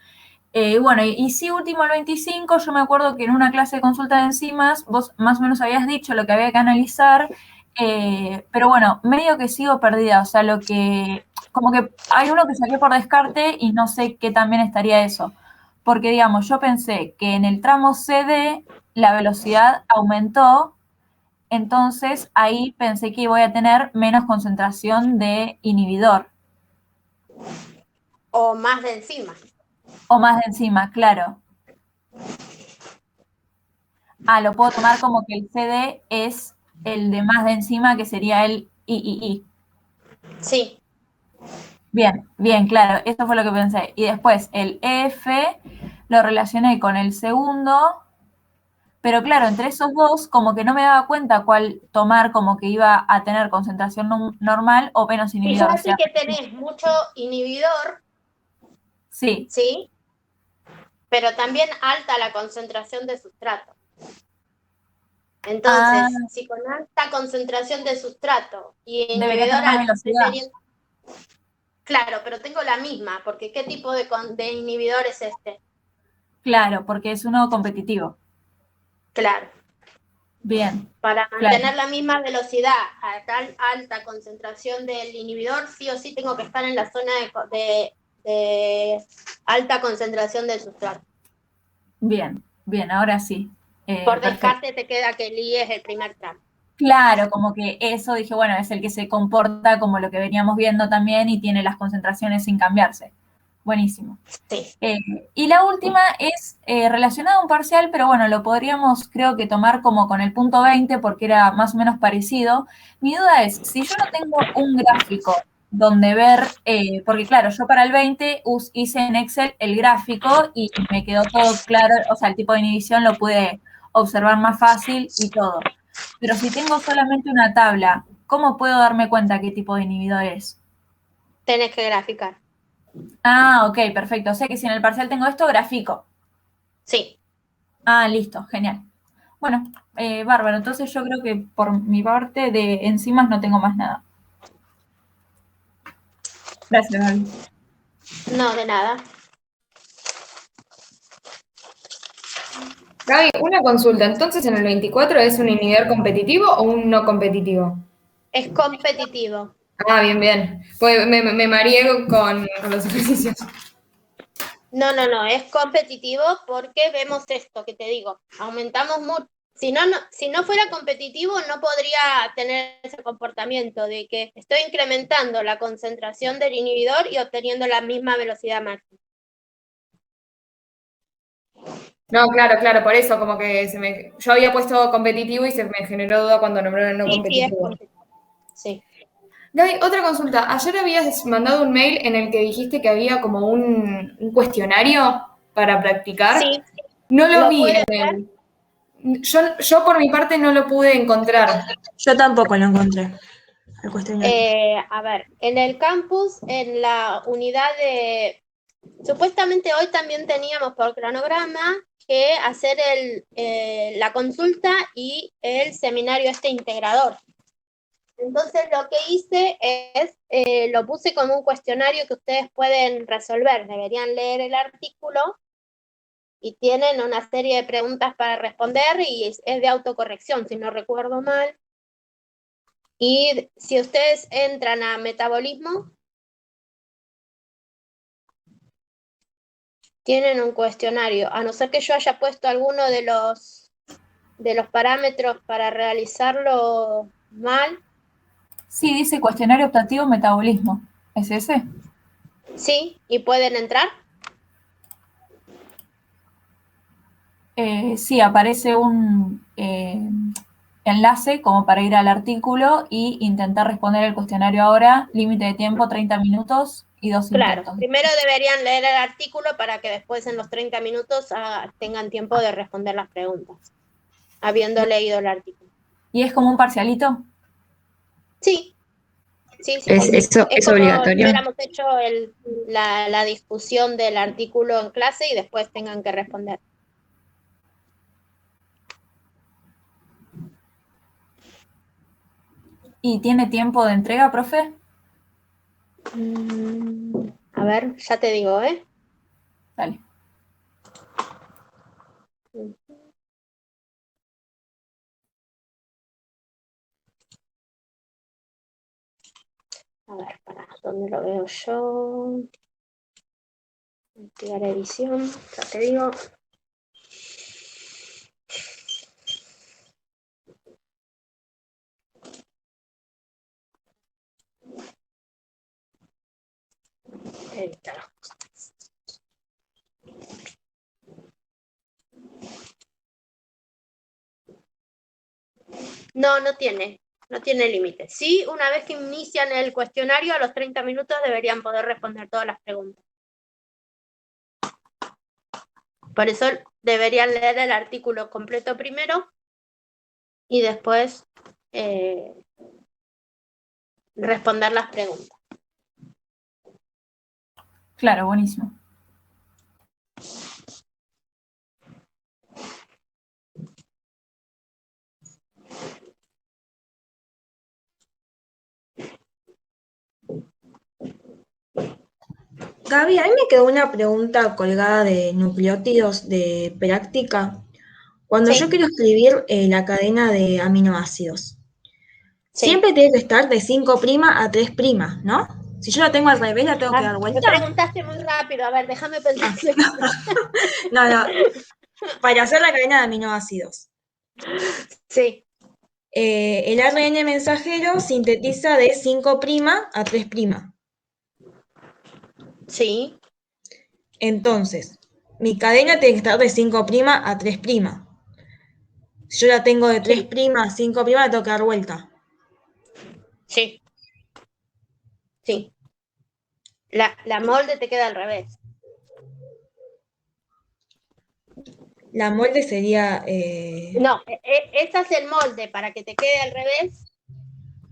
Bueno, y sí, último, el 25, yo me acuerdo que en una clase de consulta de enzimas vos más o menos habías dicho lo que había que analizar, pero bueno, medio que sigo perdida, o sea, como que hay uno que saqué por descarte y no sé qué también estaría eso, porque digamos, yo pensé que en el tramo CD la velocidad aumentó, entonces ahí pensé que voy a tener menos concentración de inhibidor. O más de enzima. O más de enzima, claro. Lo puedo tomar como que el CD es el de más de enzima, que sería el III. Sí. Bien, bien, claro, esto fue lo que pensé. Y después el EF lo relacioné con el segundo, pero claro, entre esos dos como que no me daba cuenta cuál tomar, como que iba a tener concentración normal o menos inhibidor. O Fíjate sea, que tenés mucho inhibidor, sí. ¿sí? Pero también alta la concentración de sustrato. Entonces, si con alta concentración de sustrato y Debería inhibidor tener más alto estoy velocidad. teniendo... Claro, pero tengo la misma, porque ¿qué tipo de inhibidor es este? Claro, porque es uno competitivo. Claro. Bien, Para claro. mantener la misma velocidad a tal alta concentración del inhibidor, sí o sí tengo que estar en la zona de alta concentración del sustrato. Bien, bien, ahora sí. Por Perfecto. descarte te queda que el I es el primer tramo. Claro, como que eso dije, bueno, es el que se comporta como lo que veníamos viendo también y tiene las concentraciones sin cambiarse. Buenísimo. Sí. Y la última es relacionada a un parcial, pero bueno, lo podríamos creo que tomar como con el punto 20 porque era más o menos parecido. Mi duda es, si yo no tengo un gráfico donde ver, porque claro, yo para el 20 hice en Excel el gráfico y me quedó todo claro, o sea, el tipo de inhibición lo pude observar más fácil y todo. Pero si tengo solamente una tabla, ¿cómo puedo darme cuenta qué tipo de inhibidor es? Tenés que graficar. Ok, perfecto. O sea que si en el parcial tengo esto, grafico. Sí. Listo, genial. Bueno, bárbaro. Entonces yo creo que por mi parte de enzimas no tengo más nada. Gracias, Gaby. No, de nada. Gaby, una consulta. Entonces, ¿en el 24 es un inhibidor competitivo o un no competitivo? Es competitivo. Bien, bien. Pues me mareé con los ejercicios. No, es competitivo porque vemos esto que te digo, aumentamos mucho. Si no fuera competitivo, no podría tener ese comportamiento de que estoy incrementando la concentración del inhibidor y obteniendo la misma velocidad máxima. No, claro, por eso, como que yo había puesto competitivo y se me generó duda cuando nombraron no Sí, es competitivo. competitivo. Sí. Gaby, otra consulta. Ayer habías mandado un mail en el que dijiste que había como un cuestionario para practicar. Sí, No lo vi puedes en ver. el. Yo por mi parte no lo pude encontrar. Yo tampoco lo encontré, el cuestionario. A ver, en el campus, en la unidad de... Supuestamente hoy también teníamos por cronograma que hacer la consulta y el seminario integrador. Entonces lo que hice es, lo puse como un cuestionario que ustedes pueden resolver. Deberían leer el artículo y tienen una serie de preguntas para responder y es de autocorrección, si no recuerdo mal. Y si ustedes entran a metabolismo, tienen un cuestionario, a no ser que yo haya puesto alguno de los parámetros para realizarlo mal. Sí, dice cuestionario optativo metabolismo. ¿Es ese? Sí, y pueden entrar. Sí, aparece enlace como para ir al artículo y intentar responder el cuestionario ahora, límite de tiempo 30 minutos y 2 Claro, intentos. primero deberían leer el artículo para que después en los 30 minutos tengan tiempo de responder las preguntas, habiendo leído el artículo. ¿Y es como un parcialito? Sí, sí. ¿Eso Es es como si obligatorio? hubiéramos hecho la discusión del artículo en clase y después tengan que responder. ¿Y tiene tiempo de entrega, profe? A ver, ya te digo, ¿eh? Dale. A ver, ¿para dónde lo veo yo? Activar edición, ya te digo. Editar. No tiene límite. Sí, una vez que inician el cuestionario, a los 30 minutos deberían poder responder todas las preguntas. Por eso deberían leer el artículo completo primero y después responder las preguntas. Claro, buenísimo. Gaby, a mí me quedó una pregunta colgada de nucleótidos de práctica. Cuando yo Sí, quiero escribir la cadena de aminoácidos, sí. siempre tiene que estar de 5' a 3', ¿no? Si yo la tengo al revés, ¿la tengo que dar Me vuelta? preguntaste muy rápido. A ver, déjame pensar. No, no, para hacer la cadena de aminoácidos. Sí, El ARN mensajero sintetiza de 5' a 3'. sí, Entonces, mi cadena tiene que estar de 5' a 3'. Si yo la tengo de 3' sí, a 5', la tengo que dar vuelta. sí, sí. La molde te queda al revés. La molde sería... No, ese es el molde. Para que te quede al revés,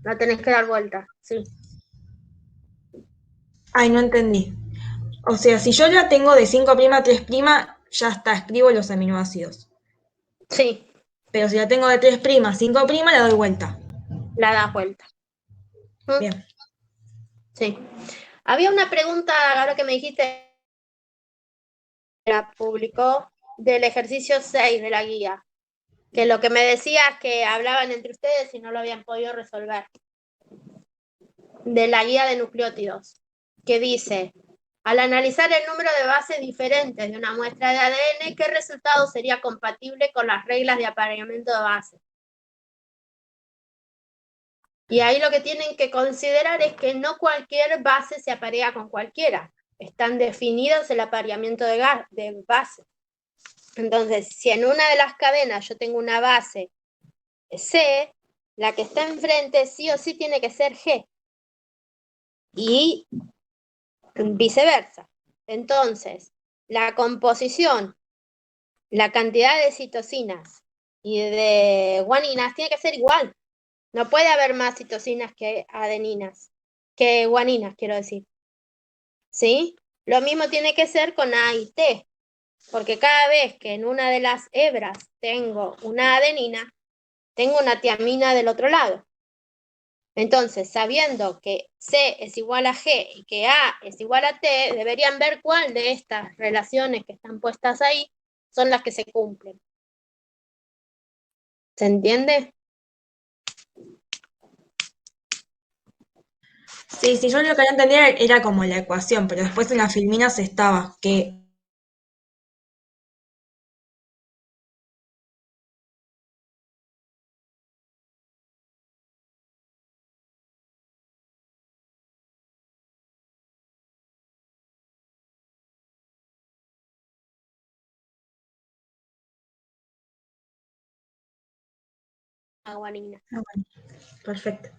la tenés que dar vuelta. Sí, Ay, no entendí. O sea, si yo la tengo de 5' a 3', ya está, escribo los aminoácidos. sí, Pero si la tengo de 3' a 5', la doy vuelta. la das vuelta. Bien. Sí. Había una pregunta, ahora que me dijiste, la publicó del ejercicio 6 de la guía, que lo que me decía es que hablaban entre ustedes y no lo habían podido resolver, de la guía de nucleótidos, que dice, al analizar el número de bases diferentes de una muestra de ADN, ¿qué resultado sería compatible con las reglas de apareamiento de bases? Y ahí lo que tienen que considerar es que no cualquier base se aparea con cualquiera. Están definidos el apareamiento de bases. Entonces, si en una de las cadenas yo tengo una base C, la que está enfrente sí o sí tiene que ser G. Y viceversa. Entonces, la composición, la cantidad de citocinas y de guaninas tiene que ser igual. No puede haber más citocinas que adeninas, que guaninas, quiero decir. ¿Sí? Lo mismo tiene que ser con A y T, porque cada vez que en una de las hebras tengo una adenina, tengo una tiamina del otro lado. Entonces, sabiendo que C es igual a G y que A es igual a T, deberían ver cuál de estas relaciones que están puestas ahí son las que se cumplen. ¿Se entiende? Sí, sí, yo lo que quería entender era como la ecuación, pero después en las filminas estaba que guanina. Ah, bueno, perfecto.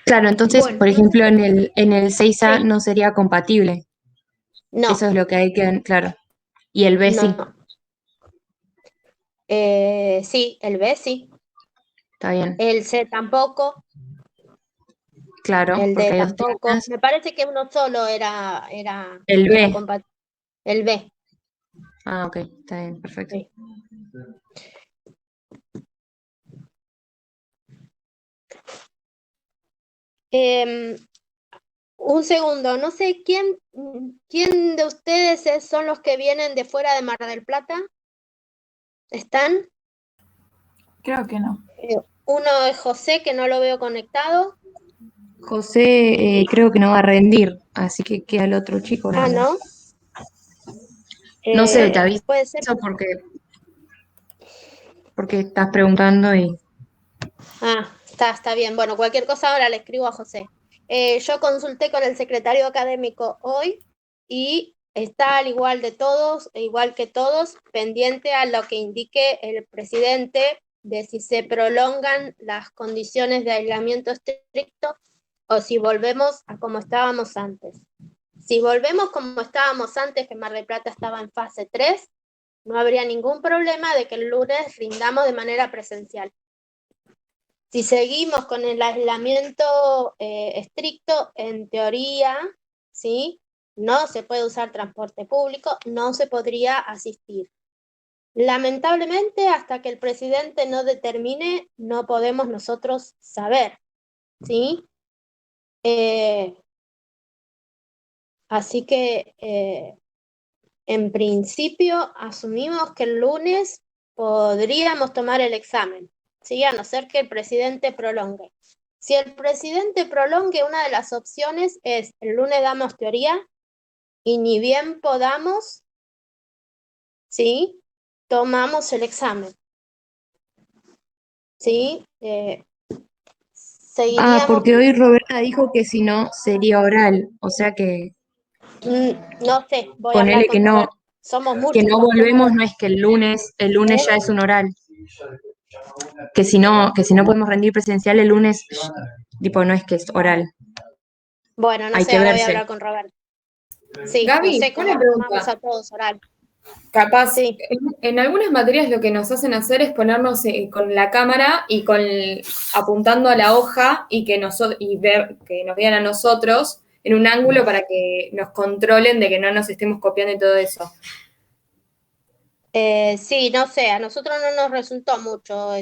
Claro, entonces, Bueno, por ejemplo, en el 6A sí, no sería compatible. Eso no, es lo que hay que, claro. Y el B sí, no. Sí, el B sí, está bien. el C tampoco, Claro, el porque D hay dos tampoco. tiendas. Me parece que uno solo era El B. compatible. El B. Ah, ok, está bien, perfecto. Sí. Em, un segundo, no sé quién de ustedes son los que vienen de fuera de Mar del Plata. ¿Están? Creo que no. Uno es José, que no lo veo conectado. José creo que no va a rendir, así que queda el otro chico nada Ah, más. ¿no? No sé, te aviso Puede ser. porque estás preguntando y Ah, está bien. Bueno, cualquier cosa ahora le escribo a José. Yo consulté con el secretario académico hoy y está al igual de todos, igual que todos, pendiente a lo que indique el presidente de si se prolongan las condiciones de aislamiento estricto o si volvemos a como estábamos antes. Si volvemos como estábamos antes, que Mar del Plata estaba en fase 3, no habría ningún problema de que el lunes rindamos de manera presencial. Si seguimos con el aislamiento estricto, en teoría, ¿sí? No se puede usar transporte público, no se podría asistir. Lamentablemente, hasta que el presidente no determine, no podemos nosotros saber, ¿sí? Así que, en principio, asumimos que el lunes podríamos tomar el examen, ¿sí? A no ser que el presidente prolongue. Si el presidente prolongue, una de las opciones es el lunes damos teoría y ni bien podamos, ¿sí? Tomamos el examen, ¿sí? ah, Seguiríamos, porque hoy Roberta dijo que si no sería oral, o sea que no sé, voy a hablar ponele con Roberto. Somos que muchos no los temas. volvemos, no es que el lunes ya es un oral, que si no podemos rendir presencial el lunes, tipo no es que es oral, Bueno, no hay sé, que ahora voy a verse. hablar con Roberto. Sí, no Gaby, sé cómo una lo tomamos pregunta. a todos oral. Capaz, Sí. en algunas materias lo que nos hacen hacer es ponernos con la cámara y apuntando a la hoja y y ver que nos vean a nosotros en un ángulo para que nos controlen de que no nos estemos copiando y todo eso. Sí, no sé, a nosotros no nos resultó mucho